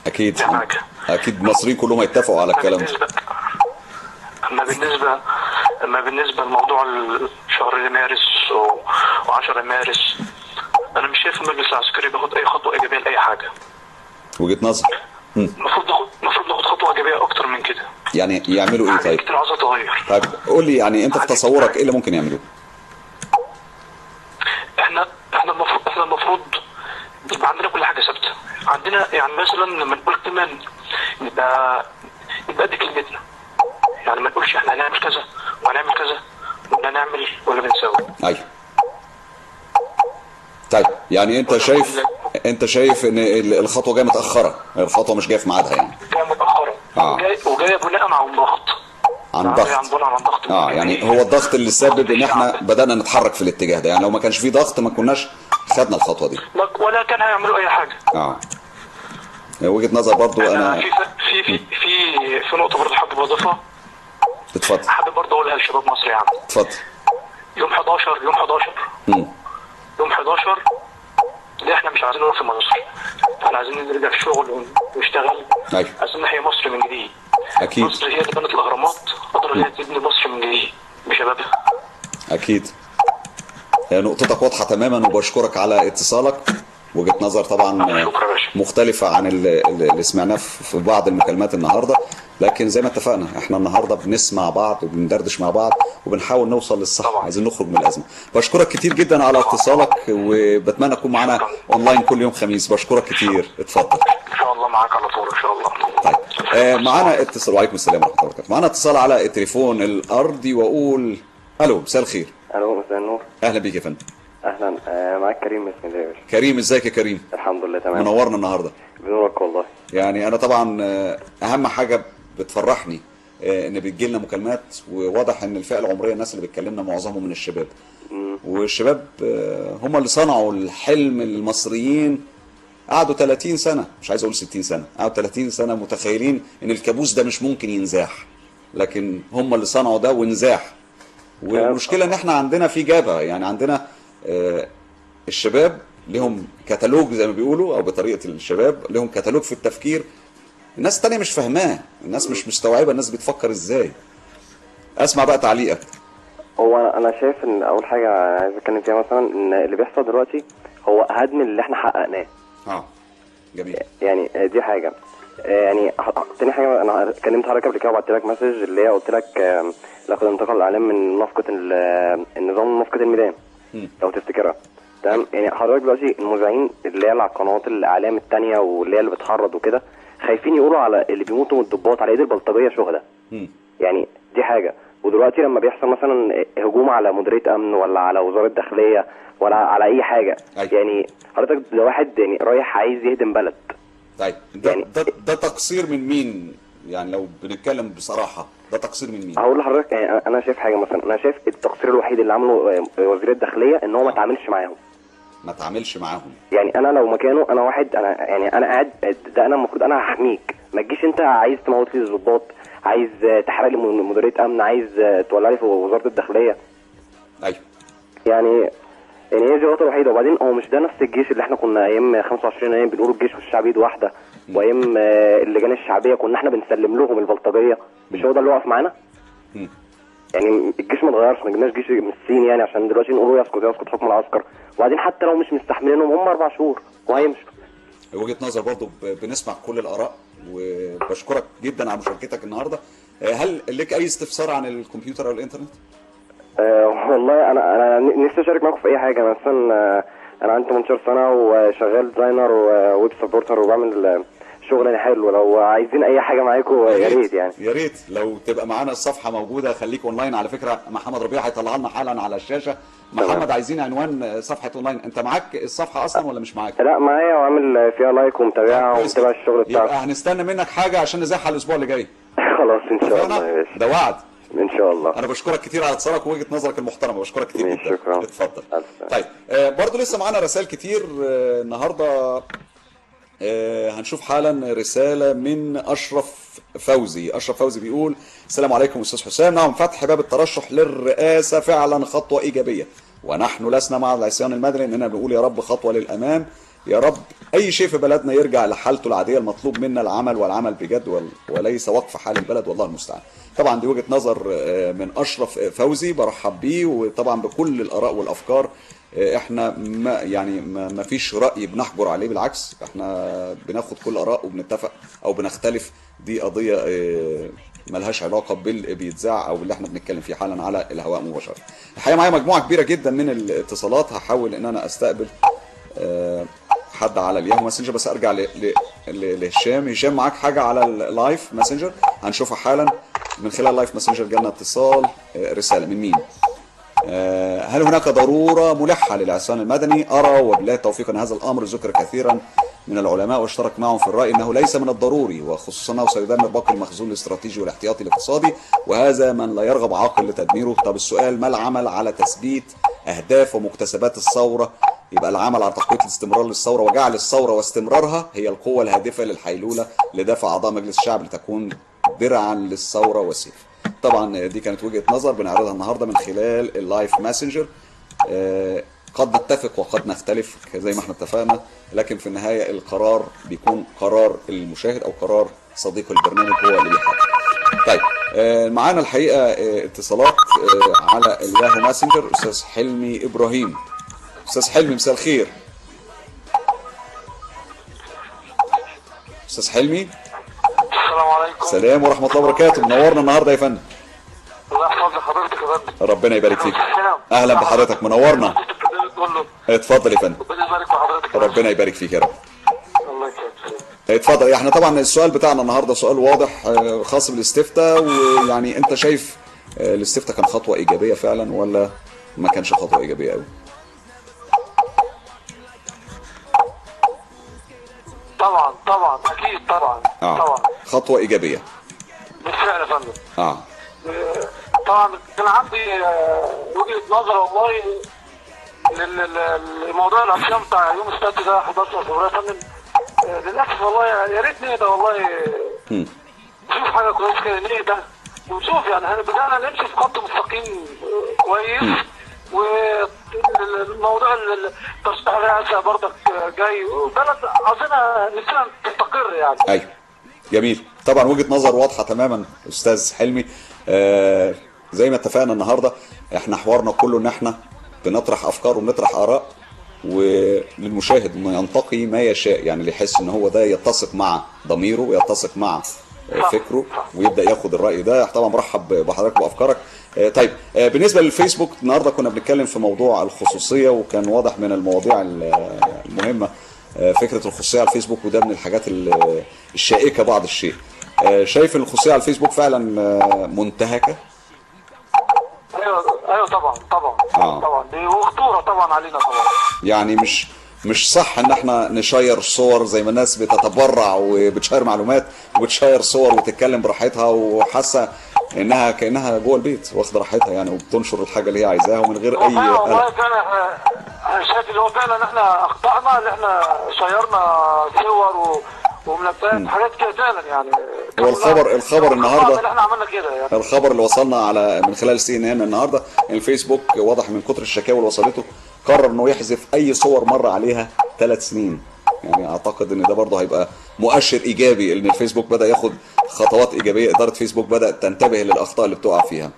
اكيد اكيد المصريين كلهم هيتفقوا على الكلام ده. اما بالنسبه لموضوع شهر مارس و10 مارس، انا مش شايف المجلس العسكري بياخد اي خطوه ايجابيه لاي حاجه. وجهه نظر. المفروض ناخد خطوه ايجابيه اكتر من كده. يعني يعملوا ايه طيب؟ كتير عايزه تغير. طيب قول لي، يعني انت في تصورك ايه اللي ممكن يعملوه؟ احنا احنا المفروض يبقى عندنا كل حاجه ثابته. عندنا يعني مثلا لما نقول كمان نبقى دي كلمتنا، يعني ما نقولش احنا هنعمل كذا وهنعمل كذا ولا نعمل ولا بنسوي. ايوه. طيب يعني انت شايف ان الخطوه جايه متاخره، الخطوه مش جايه في ميعادها يعني. جايه متاخره. وجايه بناء على ضغط. عن ضغط. يعني هو الضغط اللي سبب ان احنا بدانا نتحرك في الاتجاه ده، يعني لو ما كانش في ضغط ما كناش خدنا الخطوه دي. ولا كان هيعملوا اي حاجه. وجهه نظر برضو انا في نقطه برضو حابب اضيفها. اتفضل. حابب برضو اقولها لشباب مصر يعني. اتفضل. يوم 11 يوم 11 اللي احنا مش عايزين نروح في مصر، احنا عايزين نرجع الشغل ونشتغل. ايوه. عايزين نحيي مصر من جديد. اكيد. مصر هي اللي بنت الاهرامات، قدر هي تبني مصر من جديد بشبابها. اكيد. نقطتك واضحه تماما وبشكرك على اتصالك. وجهه نظر طبعا مختلفه عن اللي سمعناه في بعض المكالمات النهارده، لكن زي ما اتفقنا احنا النهارده بنسمع بعض وبندردش مع بعض وبنحاول نوصل للصح. عايزين نخرج من الازمه. بشكرك كتير جدا على اتصالك وبتمنى تكون معانا اونلاين كل يوم خميس. بشكرك كتير. اتفضل. ان شاء الله معاك على طول ان شاء الله. طيب معانا اتصال. وعليكم السلام ورحمه الله وبركاته. معانا اتصال على التليفون الارضي واقول الو. مساء الخير. الو مساء النور. اهلا بيك يا فندم. اهلا. معاك كريم. بسم الله يا باشا. كريم ازيك يا كريم؟ الحمد لله تمام. منورنا النهارده. بنورك والله. يعني انا طبعا اهم حاجه بتفرحني ان بتجي لنا مكالمات، وواضح ان الفئه العمريه الناس اللي بتكلمنا معظمهم من الشباب. والشباب هم اللي صنعوا الحلم. المصريين قعدوا 30 سنه، مش عايز اقول 60 سنه، قعدوا 30 سنه متخيلين ان الكابوس ده مش ممكن ينزاح، لكن هم اللي صنعوا ده ونزاح. والمشكله ان احنا عندنا في جابه، يعني عندنا الشباب لهم كتالوج زي ما بيقولوا، او بطريقه الشباب لهم كتالوج في التفكير الناس التانية مش فاهماه، الناس مش مستوعبه الناس بتفكر ازاي. اسمع بقى تعليقك. هو انا شايف ان اول حاجه عايز اتكلم فيها مثلا ان اللي بيحصل دلوقتي هو هدم اللي احنا حققناه. جميل. يعني دي حاجه. يعني تاني حاجه انا كلمت حضرتك قبل كده وبعت لك مسج اللي هي قلت لك لقد انتقل الاعلام من نفقه النظام نفقه الميدان. لو تفتكرها. تمام. يعني حضرتك دلوقتي المذيعين اللي هي على قنوات الاعلام الثانيه واللي هي اللي بتحرض وكده خايفين يقولوا على اللي بيموتوا من الضباط على ايد البلطجيه شهداء. يعني دي حاجه. ودلوقتي لما بيحصل مثلا هجوم على مديريه امن ولا على وزاره داخليه ولا على اي حاجه، يعني حضرتك ده واحد يعني رايح عايز يهدم بلد. طيب ده تقصير من مين؟ يعني لو بنتكلم بصراحه ده تقصير من مين؟ هقول لحضرتك يعني انا شايف حاجه مثلا، انا شايف التقصير الوحيد اللي عمله وزير الداخليه ان هو ما تعاملش معاهم. ما تعاملش معاهم. يعني انا لو مكانه انا واحد انا قاعد ده انا المفروض انا هحميك، ما تجيش انت عايز تموت لي الضباط، عايز تحرق لي مديريه امن، عايز تولع لي في وزاره الداخليه. ايوه. يعني هي دي الغلطه الوحيده. وبعدين هو مش ده نفس الجيش اللي احنا كنا ايام 25 يناير بنقول الجيش والشعب ايد واحده، وايام اللجان الشعبيه كنا احنا بنسلم لهم البلطجيه، مش هو ده اللي وقف معانا؟ يعني الجيش ما اتغيرش، ما جبناش جيش من الصين يعني عشان دلوقتي نقولوا يسقط حكم العسكر. وبعدين حتى لو مش مستحملينهم هم 4 شهور وهيمشوا. وجهه نظر برضو بنسمع كل الاراء، وبشكرك جدا على مشاركتك النهارده. هل لك اي استفسار عن الكمبيوتر او الانترنت؟ والله انا نفسي اشارك معاكم في اي حاجه. مثلا انا عندي 18 سنه وشغال ديزاينر وويب سبورتر وبعمل شغل حلو. لو عايزين اي حاجه معاكم يا ريت يعني. يا ريت لو تبقى معانا الصفحه موجوده. خليك اونلاين على فكره. محمد ربيع هيطلع لنا حالا على الشاشه. محمد عايزين عنوان صفحه اونلاين. انت معاك الصفحه اصلا ولا مش معاك؟ لا معايا وعامل فيها لايك ومتابعها ومتابع الشغل بتاعك. يبقى هنستنى منك حاجه عشان نزاحها الاسبوع اللي جاي. خلاص ان شاء الله يا باشا. ده وعد ان شاء الله. انا بشكرك كتير على اتصالك ووجهه نظرك المحترمه. بشكرك كتير جدا. شكرا. اتفضل. طيب برضو لسه معانا رسائل كتير النهارده. هنشوف حالا رسالة من أشرف فوزي. أشرف فوزي بيقول: السلام عليكم أستاذ حسام. نعم، فتح باب الترشح للرئاسة فعلا خطوة إيجابية، ونحن لسنا مع العصيان المدني، إننا بنقول يا رب خطوة للأمام، يا رب أي شيء في بلدنا يرجع لحالته العادية. المطلوب منا العمل والعمل بجد وليس وقف حال البلد، والله المستعان. طبعا دي وجهة نظر من أشرف فوزي، برحب بيه، وطبعا بكل الآراء والأفكار احنا ما فيش رأي بنحجر عليه، بالعكس احنا بناخد كل آراء وبنتفق او بنختلف. دي قضية ملهاش علاقة باللي بيتذاع او اللي احنا بنتكلم فيه حالا على الهواء مباشرة. الحقيقة معايا مجموعة كبيرة جدا من الاتصالات، هحاول ان انا استقبل حد على الياهو ماسنجر، بس ارجع لهشام. هشام معاك حاجة على اللايف ماسنجر هنشوفها حالا. من خلال اللايف ماسنجر جالنا اتصال، رسالة من مين؟ هل هناك ضرورة ملحة للعصيان المدني؟ أرى وبالله التوفيق أن هذا الأمر ذكر كثيرا من العلماء واشترك معهم في الرأي أنه ليس من الضروري، وخصوصا أنه سيدمر باقي المخزون الاستراتيجي والاحتياطي الاقتصادي، وهذا من لا يرغب عاقل لتدميره. طب السؤال، ما العمل على تثبيت أهداف ومكتسبات الثورة؟ يبقى العمل على تقوية الاستمرار للثورة وجعل الثورة واستمرارها هي القوة الهادفة للحيلولة لدفع أعضاء مجلس الشعب لتكون درعا للثورة والسيف. طبعا دي كانت وجهة نظر بنعرضها النهاردة من خلال اللايف ماسنجر. قد نتفق وقد نختلف زي ما احنا اتفقنا، لكن في النهاية القرار بيكون قرار المشاهد او قرار صديق البرنامج هو اللي بيحدد. طيب معانا الحقيقة اتصالات على الياهو ماسنجر. استاذ حلمي ابراهيم. استاذ حلمي مساء الخير. استاذ حلمي. السلام عليكم. السلام ورحمة الله وبركاته، منورنا النهارده يا فندم. الله يحفظ حضرتك يا فندم. ربنا يبارك فيك. اهلا بحضرتك، منورنا. اتفضل يا فندم. ربنا يبارك في حضرتك. ربنا يبارك فيك يا رب. الله يكرمك. اتفضل. احنا طبعا السؤال بتاعنا النهارده سؤال واضح خاص بالاستفتاء، ويعني انت شايف الاستفتاء كان خطوة ايجابية فعلا ولا ما كانش خطوة ايجابية قوي؟ طبعا اكيد طبعا. طبعا خطوة ايجابية بالفعل يا فندم. طبعا كان عندي وجهة نظر والله للموضوع العصيان بتاع يوم السبت ده 11 فبراير يا فندم. للاسف والله يا ريت نهدى والله، نشوف حاجه كويسه كده نهدى ونشوف. يعني احنا بدأنا نمشي في خط مستقيم كويس، والموضوع الترشيح الرئاسة برضك جاي، وبلد عايزينها نفسنا تستقر يعني. ايوه جميل. طبعا وجهة نظر واضحة تماما استاذ حلمي. زي ما اتفقنا النهارده احنا حوارنا كله ان احنا بنطرح افكار وبنطرح اراء، وللمشاهد انه ينتقي ما يشاء، يعني اللي يحس ان هو ده يتسق مع ضميره ويتسق مع فكره ويبدا ياخد الراي ده. طبعا برحب بحضرتك بافكارك. طيب بالنسبه للفيسبوك النهارده كنا بنتكلم في موضوع الخصوصيه، وكان واضح من المواضيع المهمه فكره الخصوصيه على الفيسبوك، وده من الحاجات الشائكه بعض الشيء. شايف ان الخصوصيه على الفيسبوك فعلا منتهكه؟ ايوه طبعا طبعا دي خطوره طبعا علينا طبعا. يعني مش صح ان احنا نشير صور زي ما الناس بتتبرع وبتشير معلومات وبتشير صور وتتكلم براحتها وحاسه انها كانها جوه البيت واخده راحتها يعني، وبتنشر الحاجه اللي هي عايزاها ومن غير اي والله فعلا انا شايف اللي هو فعلا احنا اخطانا ان احنا شيرنا صور وملفات حاجات كده فعلا يعني. هو الخبر النهارده اللي احنا عملنا كده يعني. الخبر اللي وصلنا على من خلال CNN النهارده الفيسبوك واضح من كتر الشكاوى اللي وصلته قرر انه يحذف اي صور مر عليها 3 سنين. يعني اعتقد ان ده برضه هيبقى مؤشر ايجابي ان الفيسبوك بدا ياخد خطوات ايجابيه. اداره فيسبوك بدات تنتبه للاخطاء اللي بتقع فيها.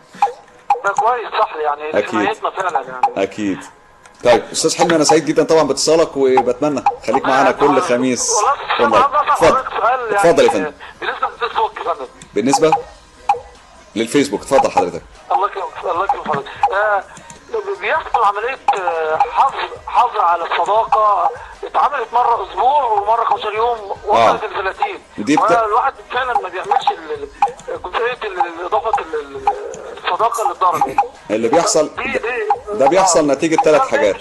ده كويس صح يعني حمايتنا فعلا يعني. اكيد. طيب استاذ حلمي انا سعيد جدا طبعا باتصالك، وبتمنى خليك معانا كل خميس. اتفضل يا فندم. بالنسبه للفيسبوك يا فندم. بالنسبه للفيسبوك اتفضل حضرتك. الله يكرم حضرتك. بيحصل عمليه حظر على الصداقه، اتعملت مره اسبوع ومره 15 يوم وصلت ل 30. الواحد فعلا ما بيعملش جزئيه اضافه الصداقه للدرجه اللي بيحصل ده بيحصل نتيجه 3 حاجات.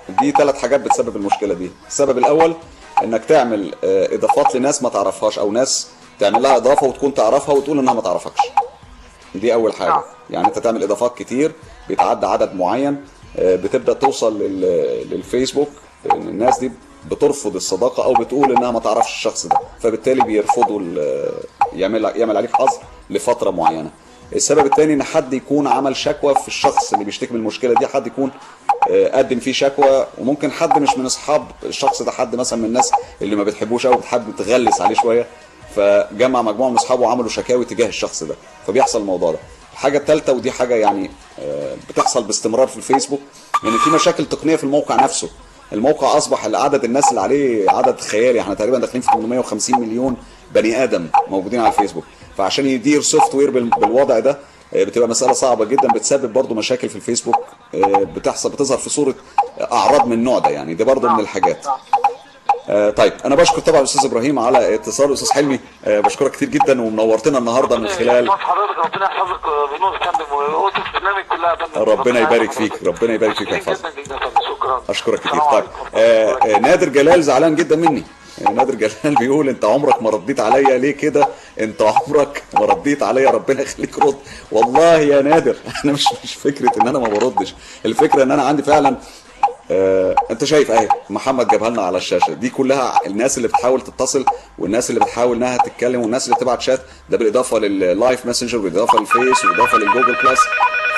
دي 3 حاجات بتسبب المشكله دي. السبب الاول انك تعمل اضافات لناس ما تعرفهاش، او ناس تعمل لها اضافه وتكون تعرفها وتقول انها ما تعرفكش. دي اول حاجه. يعني انت تعمل اضافات كتير بيتعدى عدد معين، بتبدا توصل للفيسبوك الناس دي بترفض الصداقه او بتقول انها ما تعرفش الشخص ده، فبالتالي بيرفضوا يعمل عليك حظر لفتره معينه. السبب الثاني ان حد يكون عمل شكوى في الشخص اللي بيشتكي من المشكله دي، حد يكون قدم فيه شكوى، وممكن حد مش من اصحاب الشخص ده، حد مثلا من الناس اللي ما بتحبوش او بتحب تغلس عليه شويه، فجمع مجموعه من اصحابه وعملوا شكاوي تجاه الشخص ده، فبيحصل الموضوع ده. الحاجه الثالثه ودي حاجه يعني بتحصل باستمرار في الفيسبوك، لان في مشاكل تقنيه في الموقع نفسه. الموقع اصبح عدد الناس اللي عليه عدد خيالي، احنا تقريبا داخلين في 850 مليون بني ادم موجودين على الفيسبوك، فعشان يدير سوفت وير بالوضع ده بتبقى مساله صعبه جدا، بتسبب برضو مشاكل في الفيسبوك بتظهر في صوره اعراض من النوع ده يعني، دي برضو من الحاجات. طيب انا بشكر طبعا الاستاذ ابراهيم على اتصال. استاذ حلمي بشكرك كتير جدا ومنورتنا النهارده من خلال حضرتك. ربنا يحفظك بنور كامل وقلت في البرنامج كلها. ربنا يبارك فيك، ربنا يبارك فيك ويحفظك. شكرا. اشكرك كتير. طيب نادر جلال زعلان جدا مني. نادر جلال بيقول انت عمرك ما رديت عليا ليه كده؟ انت عمرك ما رديت عليا، ربنا يخليك رد. والله يا نادر انا مش فكره ان انا ما بردش، الفكره ان انا عندي فعلا انت شايف اهي محمد جابها لنا على الشاشه دي كلها، الناس اللي بتحاول تتصل والناس اللي بتحاول انها تتكلم والناس اللي بتبعت شات، ده بالاضافه لللايف ماسنجر بالاضافه للفيس وبالاضافه للجوجل بلس،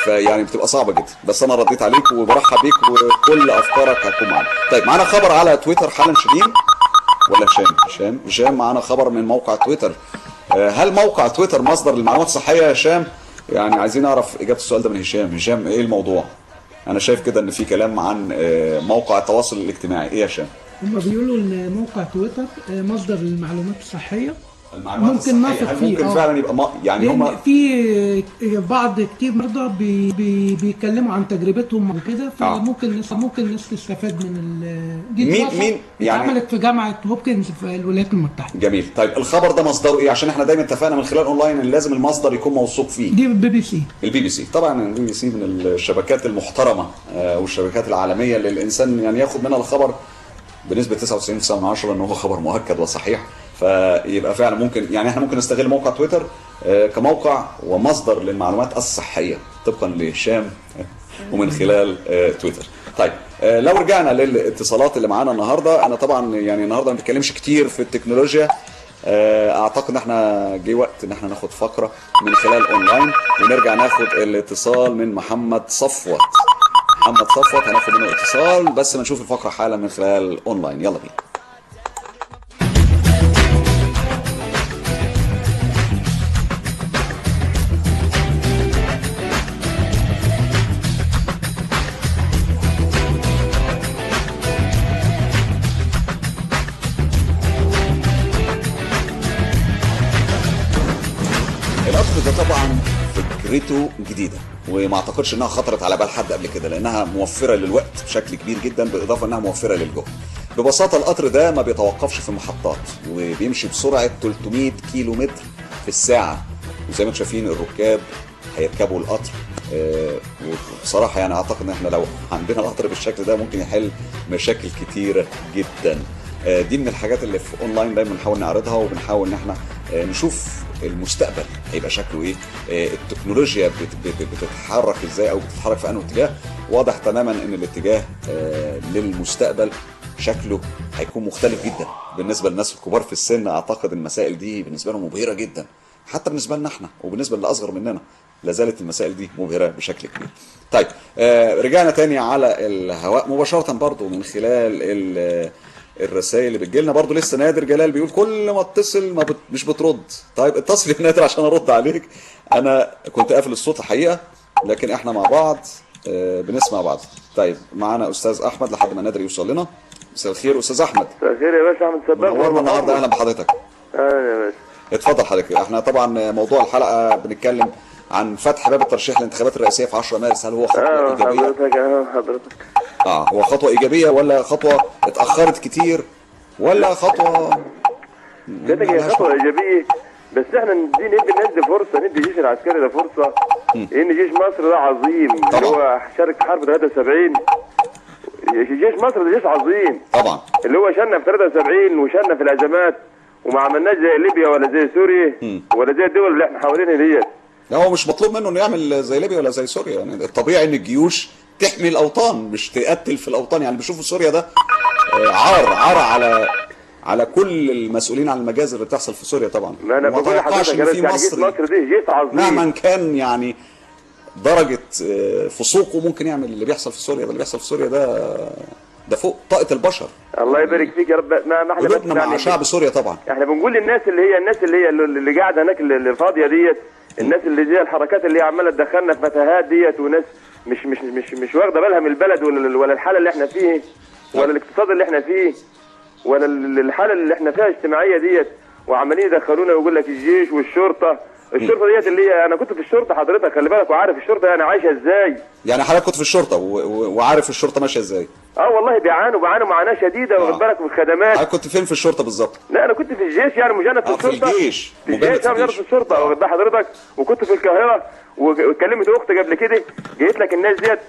فيعني بتبقى صعبه جدا، بس انا رديت عليك وبرحب بيك وكل افكارك هتكون معانا. طيب معانا خبر على تويتر حالا شيرين ولا هشام معانا خبر من موقع تويتر. هل موقع تويتر مصدر للمعلومات الصحيه يا هشام؟ يعني عايزين نعرف اجابه السؤال ده من هشام ايه الموضوع؟ انا شايف كده ان في كلام عن موقع التواصل الاجتماعي، ايه يا هشام؟ هم بيقولوا ان موقع تويتر مصدر للمعلومات الصحيه، ممكن نثق فيه. ممكن فعلا يبقى يعني هم في بعض كتير مرضى بيتكلموا عن تجربتهم وكده، فممكن الناس تستفاد من دي. مين يعني اتعملت في جامعه هوبكنز في الولايات المتحده. جميل. طيب الخبر ده مصدره ايه؟ عشان احنا دايما اتفقنا من خلال اونلاين ان لازم المصدر يكون موثوق فيه. دي BBC. البي سي طبعا، البي سي من الشبكات المحترمه والشبكات العالميه اللي الانسان يعني ياخد منها الخبر بنسبه 99.9% ان هو خبر مؤكد وصحيح، فيبقى فعلا ممكن يعني احنا ممكن نستغل موقع تويتر كموقع ومصدر للمعلومات الصحيه طبقا لهشام ومن خلال تويتر. طيب لو رجعنا للاتصالات اللي معانا النهارده، انا طبعا يعني النهارده ما بنتكلمش كتير في التكنولوجيا، اعتقد ان احنا جه وقت ان احنا ناخد فقره من خلال اونلاين ونرجع ناخد الاتصال من محمد صفوت. هناخد منه اتصال بس ما نشوف الفقره حالا من خلال اونلاين. يلا بينا. القطر ده طبعا فكرته جديده وما اعتقدش انها خطرت على بال حد قبل كده، لانها موفره للوقت بشكل كبير جدا بالاضافه انها موفره للجهد. ببساطه القطر ده ما بيتوقفش في محطات وبيمشي بسرعه 300 كيلو متر في الساعه، وزي ما انتم شايفين الركاب هيركبوا القطر. وبصراحه يعني اعتقد ان احنا لو عندنا القطر بالشكل ده ممكن يحل مشاكل كتيره جدا. دي من الحاجات اللي في اونلاين دايما بنحاول نعرضها وبنحاول ان احنا نشوف المستقبل هيبقى شكله ايه، التكنولوجيا بتتحرك ازاي او بتتحرك في انه اتجاه. واضح تماما ان الاتجاه للمستقبل شكله هيكون مختلف جدا بالنسبه للناس الكبار في السن. اعتقد المسائل دي بالنسبه لهم مبهره جدا، حتى بالنسبه لنا احنا وبالنسبه للاصغر مننا لازالت المسائل دي مبهره بشكل كبير. طيب رجعنا تاني على الهواء مباشره برضو من خلال الرسائل اللي بتجيلنا. برضو لسه نادر جلال بيقول كل ما اتصل مش بترد. طيب اتصل يا نادر عشان ارد عليك، انا كنت قافل الصوت الحقيقه لكن احنا مع بعض بنسمع بعض. طيب معانا استاذ احمد لحد ما نادر يوصل لنا. مساء الخير استاذ احمد. مساء الخير يا باشا، احمد سباق منورنا النهارده. اهلا بحضرتك. اهلا يا باشا. اتفضل حضرتك. احنا طبعا موضوع الحلقه بنتكلم عن فتح باب الترشيح للانتخابات الرئاسيه في 10 مارس. هل هو خطوه ايجابيه؟ حضرتك هو خطوه ايجابيه ولا خطوه اتاخرت كتير ولا خطوه هي خطوه ايجابيه؟ بس احنا ندي الناس دي فرصه، ندي الجيش العسكري ده فرصه، لان جيش مصر ده عظيم اللي هو شارك في حرب 73. جيش مصر ده جيش عظيم طبعا، اللي هو شالنا في 73 وشالنا في الازمات وما عملناش زي ليبيا ولا زي سوريا ولا زي الدول اللي احنا حوالينا ديت. لا هو مش مطلوب منه انه يعمل زي ليبيا ولا زي سوريا، يعني الطبيعي ان الجيوش تحمي الاوطان مش تقتل في الاوطان. يعني بيشوفوا سوريا ده عار على كل المسؤولين عن المجازر اللي بتحصل في سوريا. طبعا ما انا بقول لحضرتك يعني جيش مصر دي جيش عظيم مهما كان يعني درجه فسوقه ممكن يعمل اللي بيحصل في سوريا. اللي بيحصل في سوريا ده فوق طاقه البشر. الله يبارك فيك يا رب. ما احنا بس مع شعب سوريا طبعا احنا بنقول للناس اللي قاعده هناك اللي فاضيه ديت، الناس اللي زي الحركات اللي عماله تدخلنا في متاهات ديت، وناس مش واخده بالها من البلد ولا الحاله اللي احنا فيه، ولا الاقتصاد اللي احنا فيه، ولا الحاله اللي احنا فيها اجتماعيه ديت، وعمالين يدخلونا ويقول لك الجيش والشرطه. الشرطه ديت اللي هي انا كنت في الشرطه حضرتك، خلي بالك، وعارف الشرطه يعني عايشه ازاي. يعني حضرتك كنت في الشرطه وعارف الشرطه ماشيه ازاي؟ والله بيعانوا معاناه شديده، واخد بالك، من الخدمات. حضرتك كنت فين في الشرطه بالظبط؟ لا انا كنت في الجيش، يعني مجند في الشرطه. في الجيش في الشرطه، واخد بال حضرتك، وكنت في القاهره. وكلمت اختي قبل كده، قالت لك الناس ديت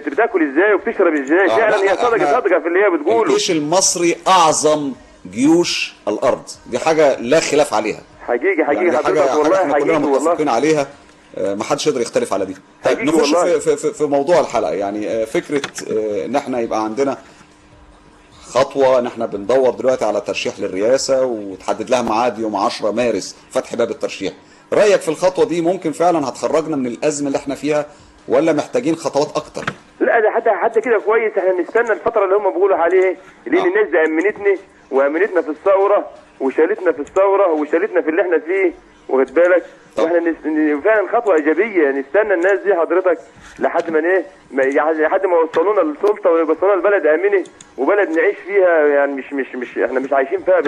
بتاكل ازاي وبتشرب ازاي. فعلا هي صادقه في اللي هي بتقوله. الجيش المصري اعظم جيوش الارض، دي حاجه لا خلاف عليها. حقيقي يعني حضرتك، والله احنا كلنا متفقين عليها، ما حدش يقدر يختلف على دي. طيب نخش في موضوع الحلقه. يعني فكره ان احنا يبقى عندنا خطوه ان احنا بندور دلوقتي على ترشيح للرئاسه، وتحدد لها ميعاد يوم 10 مارس فتح باب الترشيح. رايك في الخطوه دي ممكن فعلا هتخرجنا من الازمه اللي احنا فيها، ولا محتاجين خطوات اكتر؟ لا ده حتى كده كويس. احنا نستنى الفتره اللي هم بيقولوا عليه، لان الناس دي امنتني وامنتنا في الثوره، وشالتنا في الثوره، وشالتنا في اللي احنا فيه، واخد بالك. واحنا فعلا خطوه ايجابيه. نستنى الناس دي حضرتك لحد ما يعني لحد ما يوصلونا للسلطه ويوصلونا البلد امنه وبلد نعيش فيها. يعني مش احنا مش عايشين فيها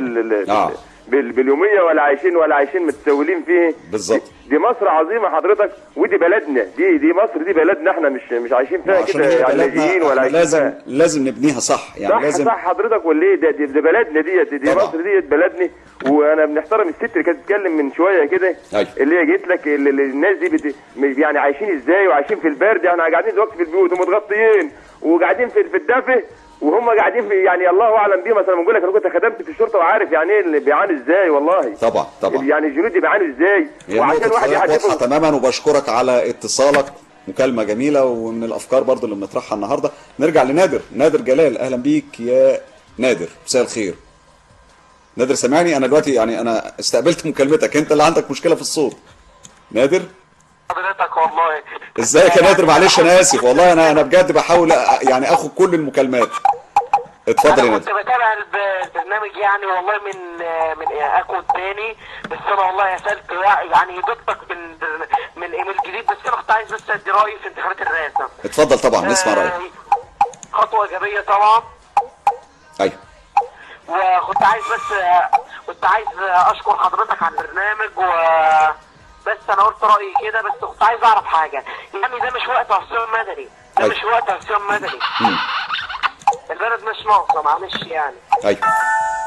باليوميه، ولا عايشين متسولين فيه. بالظبط. دي مصر عظيمه حضرتك، ودي بلدنا، دي مصر، دي بلدنا. احنا مش عايشين فيها كده يعني لاجئين ولا عايشين لازم نبنيها صح. يعني صح حضرتك. واللي دي بلدنا، دي مصر، دي بلدنا. وانا بنحترم الست اللي كانت بتتكلم من شويه كده، اللي هي جيت لك الناس دي يعني عايشين ازاي، وعايشين في البرد. احنا قاعدين دلوقتي في البيوت ومتغطيين، وقاعدين في الدفء، وهم قاعدين في، يعني الله اعلم بيه. مثلا بقول لك انا كنت خدمت في الشرطه وعارف يعني ايه اللي بيعاني ازاي. والله طبعا يعني الجنود دي بيعانوا ازاي. وعشان واحد واضحه تماما. وبشكرك على اتصالك، مكالمه جميله ومن الافكار برضو اللي بنطرحها النهارده. نرجع لنادر جلال. اهلا بيك يا نادر، مساء الخير. نادر سامعني؟ انا دلوقتي يعني انا استقبلت مكالمتك، انت اللي عندك مشكله في الصوت. نادر حضرتك والله ازيك يا نادر؟ معلش انا اسف والله، انا بجد بحاول يعني اخد كل المكالمات. اتفضل يا نادر. كنت بتابع البرنامج يعني والله من اكو الثاني، بس انا والله سالت يعني ضدك من ايميل جديد، بس انا كنت عايز بس ادي رايي في انتخابات الرئاسه. اتفضل طبعا، نسمع رايك. خطوه ايجابيه طبعا. ايوه. وكنت عايز اشكر حضرتك على البرنامج بس انا قلت رايي كده، بس كنت عايز اعرف حاجه. يعني ده مش وقت عصيان مدني، مش وقت عصيان مدني. البلد مش ناقصه، معلش يعني. ايوه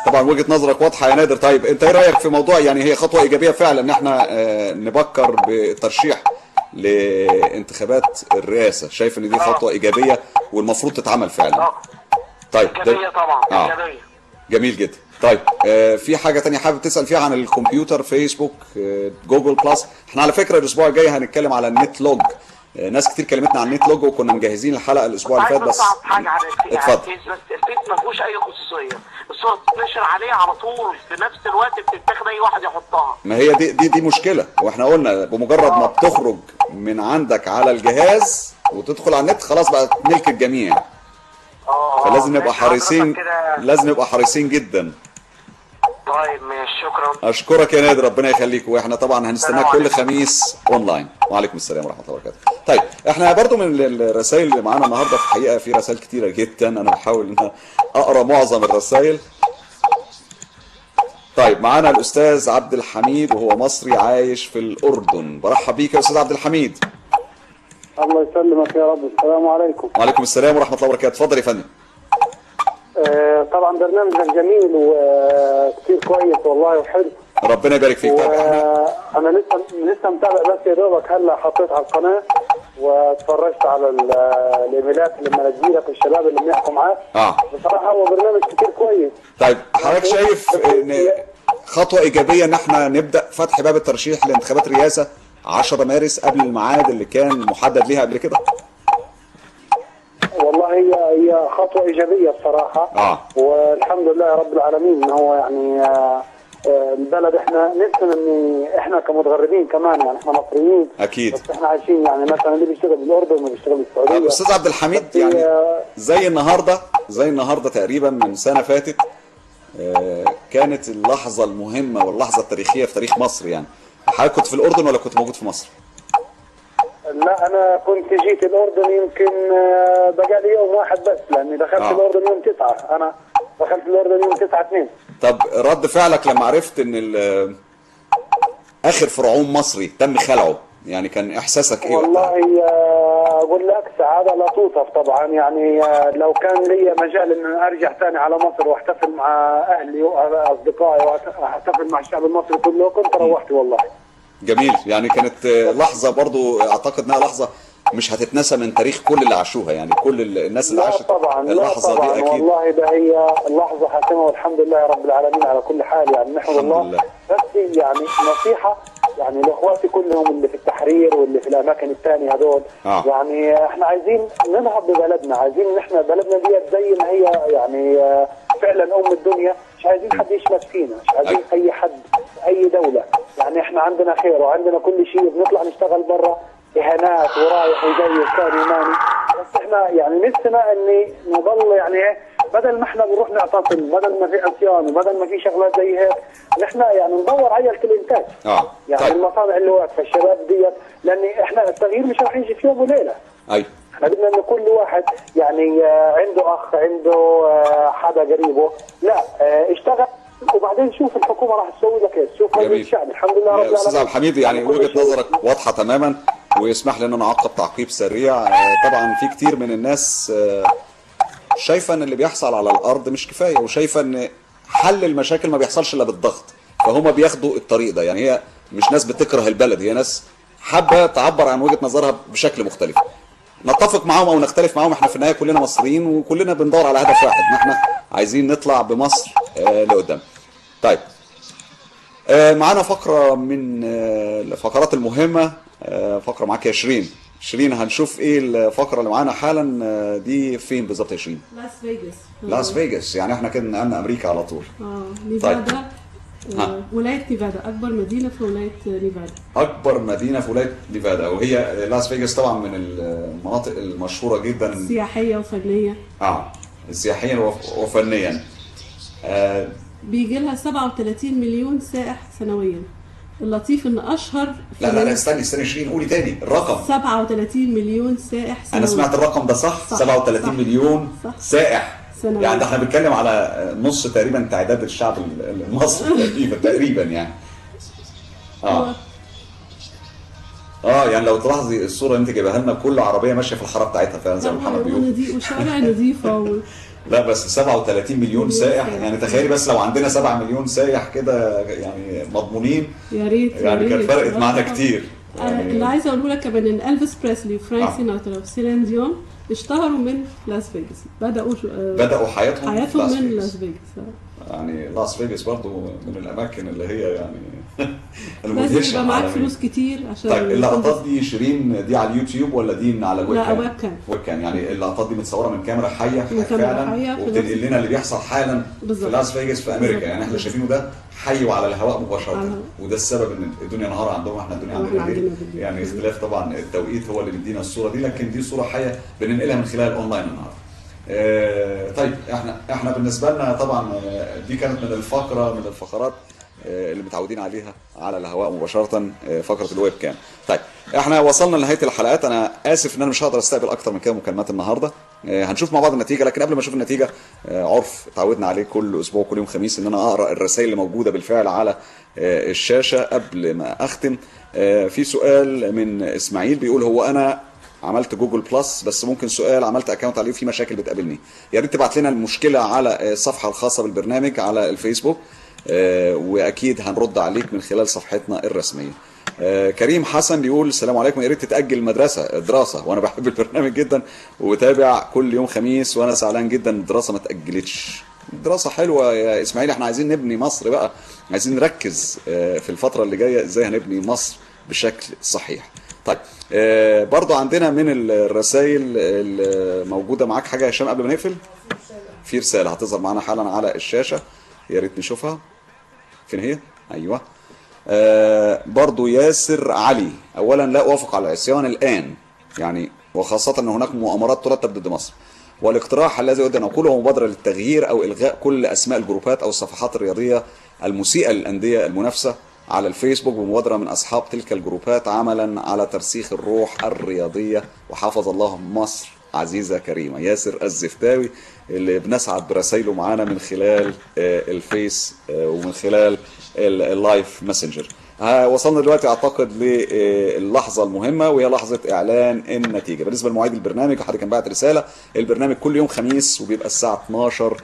طبعا وجهه نظرك واضحه يا نادر. طيب انت ايه رايك في موضوع، يعني هي خطوه ايجابيه فعلا ان احنا نبكر بالترشيح لانتخابات الرئاسه؟ شايف ان دي خطوه ايجابيه والمفروض تتعمل فعلا؟ طيب ايجابيه طبعا. ايجابيه. جميل جدا. طيب في حاجه تانية حابب تسال فيها عن الكمبيوتر، فيسبوك، جوجل بلس؟ احنا على فكره الاسبوع الجاي هنتكلم على النت لوج. ناس كتير كلمتنا عن النت لوج، وكنا مجهزين الحلقه الاسبوع اللي فات. بس حاجه عن اتفضل. الفيس، بس الفيس ما فيهوش اي خصوصيه، الصور بتتنشر عليه على طول في نفس الوقت، بتتاخد اي واحد يحطها. ما هي دي مشكله. واحنا قلنا بمجرد ما بتخرج من عندك على الجهاز وتدخل على النت خلاص بقت ملك الجميع. فلازم نبقى حريصين، لازم نبقى حريصين جدا. طيب ماشي، شكرا. اشكرك يا نادر، ربنا يخليك. واحنا طبعا هنستناك كل خميس اونلاين. وعليكم السلام ورحمه الله وبركاته. طيب احنا برضو من الرسائل اللي معانا النهارده في الحقيقه في رسائل كتيره جدا، انا بحاول ان اقرا معظم الرسائل. طيب معانا الاستاذ عبد الحميد، وهو مصري عايش في الاردن. برحب بيك يا استاذ عبد الحميد. الله يسلمك يا رب. السلام عليكم. وعليكم السلام ورحمه الله وبركاته. اتفضل يا فندم. طبعا برنامجك جميل وكتير كويس والله وحلو. ربنا يبارك فيك. انا لسه متابع بس يا دوبك هلا حطيت على القناه واتفرجت على الايميلات اللي منزلها في الشباب اللي بنحكوا معاه. بصراحه هو برنامج كتير كويس. طيب حضرتك شايف ان خطوه ايجابيه ان احنا نبدا فتح باب الترشيح لانتخابات الرئاسه 10 مارس قبل الميعاد اللي كان محدد ليها قبل كده؟ والله هي خطوه ايجابيه بصراحه. والحمد لله رب العالمين ان هو يعني البلد احنا نفسنا ان احنا كمتغربين كمان، يعني احنا مصريين اكيد، بس احنا عايشين يعني مثلا اللي بيشتغل بالاردن واللي بيشتغل بالسعوديه. استاذ عبد الحميد يعني زي النهارده تقريبا من سنه فاتت كانت اللحظه المهمه واللحظه التاريخيه في تاريخ مصر. يعني حضرتك كنت في الاردن ولا كنت موجود في مصر؟ لا لا انا كنت جيت الاردن يمكن بقالي يوم واحد بس، لاني دخلت الاردن يوم 9. انا دخلت الاردن يوم 9/2. طب رد فعلك لما عرفت ان اخر فرعون مصري تم خلعه، يعني كان احساسك ايه؟ والله اقول لك سعاده لا توصف طبعا. يعني لو كان لي مجال ان ارجع ثاني على مصر واحتفل مع اهلي واصدقائي واحتفل مع الشعب المصري كله كنت روحت والله. جميل. يعني كانت لحظه برضو اعتقد انها لحظه مش هتتنسى من تاريخ كل اللي عاشوها، يعني كل الناس اللي عاشت اللحظه طبعاً دي اكيد. والله ده هي لحظه حاسمه والحمد لله رب العالمين على كل حال، يعني نحمد الله. بس يعني نصيحه يعني لاخواتي كلهم اللي في التحرير واللي في الاماكن الثانيه هذول، يعني احنا عايزين ننهض ببلدنا، عايزين ان احنا بلدنا دي زي ما هي يعني فعلا ام الدنيا، مش عايزين حد يشمت فينا، مش عايزين اي حد اي دوله. يعني احنا عندنا خير وعندنا كل شيء، بنطلع نشتغل برا اهانات ورايح وجاي وكان يماني، بس احنا يعني نفسنا اني نضل يعني ايه، بدل ما احنا بنروح نعتصم، بدل ما في عصيان وبدل ما في شغلات زي هيك، نحن يعني ندور عجله الانتاج. يعني طيب. المصانع اللي واقفه الشباب ديت، لان احنا التغيير مش راح يجي في يوم وليله. احنا بدنا ان كل واحد يعني عنده اخ، عنده حدا قريبه، لا اشتغل وبعدين شوف الحكومه راح تسوي لك ايش، شوف مجلس الشعب. الحمد لله رب العالمين. استاذ عبد الحميد، يعني وجهه نظرك واضحه تماما، ويسمح لي ان انا اعقب تعقيب سريع. طبعا في كتير من الناس شايفه ان اللي بيحصل على الارض مش كفايه، وشايفه ان حل المشاكل ما بيحصلش الا بالضغط، فهم بياخدوا الطريق ده. يعني هي مش ناس بتكره البلد، هي ناس حابه تعبر عن وجهه نظرها بشكل مختلف. نتفق معاهم او نختلف معاهم، احنا في النهايه كلنا مصريين وكلنا بندور على هدف واحد، ان احنا عايزين نطلع بمصر لقدام. طيب معانا فقره من الفقرات المهمه، فقره معاك يا شيرين. هنشوف ايه الفقره اللي معانا حالا دي فين بالظبط يا شيرين؟ لاس فيجاس. يعني احنا كده نقلنا امريكا على طول. نيفادا. ولايه نيفادا اكبر مدينه في ولايه نيفادا. اكبر مدينه في ولايه نيفادا، وهي لاس فيجاس طبعا من المناطق المشهوره جدا سياحيه وفنيه. سياحيا وفنيا. بيجي لها 37 مليون سائح سنويا. اللطيف ان اشهر لا استني شيرين، قولي تاني الرقم. 37 مليون سائح سنويا. انا سمعت الرقم ده صح؟ 37 مليون سائح سنويا. يعني ده احنا بنتكلم على نص تقريبا تعداد الشعب المصري تقريبا يعني. يعني لو تلاحظي الصوره اللي انت جايبها لنا، كل عربيه ماشيه في الحاره بتاعتها فعلا زي ما محمد بيقول، وشوارع نظيفه لا بس 37 مليون سائح، يعني تخيلي بس لو عندنا 7 مليون سائح كده يعني مضمونين، يا ريت يعني كانت فرقت معانا كتير. اللي عايزه اقوله لك كمان ان الفيس بريسلي وفرانك سيناترا وسيلين ديون اشتهروا من لاس فيجاس، بدأوا حياتهم من لاس فيجاس. يعني لاس فيجاس برضو من الاماكن اللي هي يعني لازم يبقى معاك فلوس كتير عشان. طيب اللقطات دي شيرين دي على اليوتيوب ولا دي من على الويب كام؟ لا ويب كام. يعني اللقطات دي متصوره من كاميرا حيه فعلا، وبتنقل لنا اللي بيحصل حالا في لاس فيجاس في امريكا. يعني احنا شايفينه ده حي وعلى الهواء مباشره، وده السبب ان الدنيا نهار عندهم، احنا الدنيا عندنا ليل. يعني اختلاف طبعا التوقيت هو اللي بيدينا الصوره دي، لكن دي صوره حيه بننقلها من خلال اونلاين النهارده. طيب احنا بالنسبه لنا طبعا دي كانت من الفقرات اللي متعودين عليها على الهواء مباشره، فقره الويب كام. طيب احنا وصلنا لنهايه الحلقات. انا اسف ان انا مش هقدر استقبل اكتر من كده مكالمات النهارده. هنشوف مع بعض النتيجه، لكن قبل ما نشوف النتيجه عرف تعودنا عليه كل اسبوع كل يوم خميس ان انا اقرا الرسائل اللي موجوده بالفعل على الشاشه قبل ما اختم. في سؤال من اسماعيل بيقول هو انا عملت جوجل بلس بس ممكن سؤال عملت اكونت عليه وفي مشاكل بتقابلني، يا ريت تبعت لنا المشكله على الصفحه الخاصه بالبرنامج على الفيسبوك، واكيد هنرد عليك من خلال صفحتنا الرسميه. كريم حسن بيقول السلام عليكم، يا ريت تتاجل الدراسه وانا بحب البرنامج جدا وبتابع كل يوم خميس وانا زعلان جدا الدراسه ما اتاجلتش. الدراسه حلوه يا اسماعيل، احنا عايزين نبني مصر بقى، عايزين نركز في الفتره اللي جايه ازاي هنبني مصر بشكل صحيح. طيب برضو عندنا من الرسائل الموجوده معاك حاجه يا هشام قبل ما نقفل؟ في رساله هتظهر معانا حالا على الشاشه، يا ريت نشوفها. فين هي؟ ايوه. برضو ياسر علي، اولا لا اوافق على العصيان الان، يعني وخاصه ان هناك مؤامرات ترتب ضد مصر، والاقتراح الذي اريد ان اقوله هو مبادره للتغيير او الغاء كل اسماء الجروبات او الصفحات الرياضيه المسيئه للانديه المنافسه على الفيسبوك بمبادرة من أصحاب تلك الجروبات عملا على ترسيخ الروح الرياضية، وحفظ الله مصر عزيزة كريمة. ياسر الزفتاوي اللي بنسعد برسائله معانا من خلال الفيس ومن خلال اللايف ماسنجر. وصلنا دلوقتي اعتقد للحظه المهمه، وهي لحظه اعلان النتيجه. بالنسبه لمواعيد البرنامج، حد كان بعت رساله، البرنامج كل يوم خميس وبيبقى الساعه 12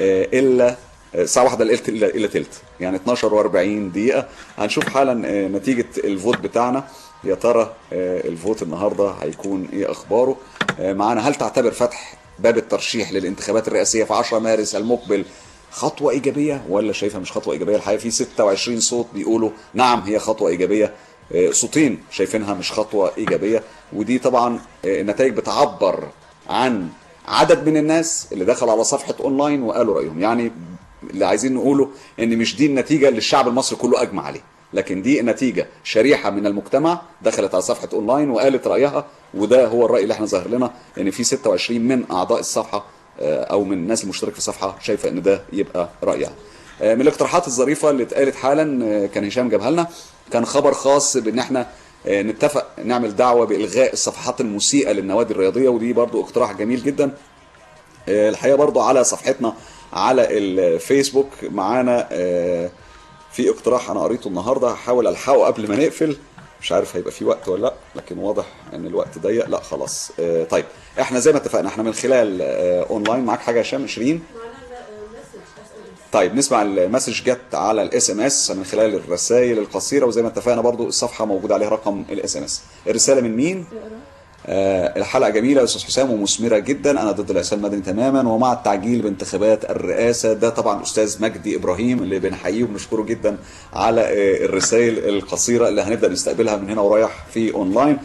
الا الساعه 1 الا تلت، يعني 12 و40 دقيقه. هنشوف حالا نتيجه الفوت بتاعنا، يا ترى الفوت النهارده هيكون ايه اخباره معانا. هل تعتبر فتح باب الترشيح للانتخابات الرئاسيه في 10 مارس المقبل خطوة إيجابية ولا شايفها مش خطوة إيجابية؟ الحقيقة في 26 صوت بيقولوا نعم هي خطوة إيجابية، صوتين شايفينها مش خطوة إيجابية. ودي طبعا النتائج بتعبر عن عدد من الناس اللي دخلوا على صفحة أونلاين وقالوا رأيهم. يعني اللي عايزين نقوله إن مش دي النتيجة اللي الشعب المصري كله أجمع عليه، لكن دي النتيجة شريحة من المجتمع دخلت على صفحة أونلاين وقالت رأيها، وده هو الرأي اللي احنا ظاهر لنا إن في 26 من أعضاء الصفحة او من الناس المشتركه في الصفحه شايفه ان ده يبقى رايها. من الاقتراحات الظريفه اللي اتقالت حالا كان هشام جابها لنا، كان خبر خاص بان احنا نتفق نعمل دعوه بالغاء الصفحات المسيئه للنوادي الرياضيه، ودي برضو اقتراح جميل جدا. الحقيقه برضو على صفحتنا على الفيسبوك معانا في اقتراح انا قريته النهارده، هحاول الحقه قبل ما نقفل، مش عارف هيبقى في وقت ولا لا، لكن واضح ان الوقت ضيق. لا خلاص. طيب احنا زي ما اتفقنا احنا من خلال اونلاين. معاك حاجه يا هشام؟ 20. طيب نسمع المسج جت على الاس ام اس من خلال الرسائل القصيره، وزي ما اتفقنا برضو الصفحه موجود عليها رقم الاس ام اس. الرساله من مين؟ الحلقه جميله يا استاذ حسام ومثمره جدا، انا ضد العصيان المدني تماما ومع التعجيل بانتخابات الرئاسه. ده طبعا استاذ مجدي ابراهيم اللي بنحييه وبنشكره جدا على الرسائل القصيره اللي هنبدا نستقبلها من هنا ورايح في اونلاين.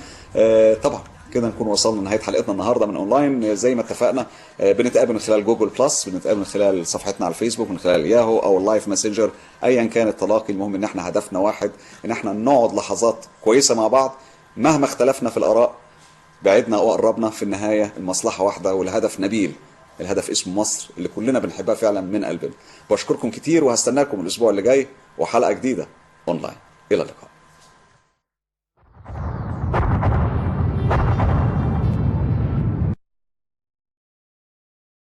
طبعا كده نكون وصلنا لنهايه حلقتنا النهارده من اونلاين. زي ما اتفقنا بنتقابل من خلال جوجل بلس، بنتقابل من خلال صفحتنا على الفيسبوك، من خلال ياهو او اللايف ماسنجر، ايا كان التلاقي. المهم ان احنا هدفنا واحد، ان احنا نقعد لحظات كويسه مع بعض مهما اختلفنا في الاراء، بعدنا او قربنا، في النهايه المصلحه واحده والهدف نبيل، الهدف اسمه مصر اللي كلنا بنحبها فعلا من قلبنا. بشكركم كتير وهستناكم الاسبوع اللي جاي وحلقه جديده اونلاين. الى اللقاء.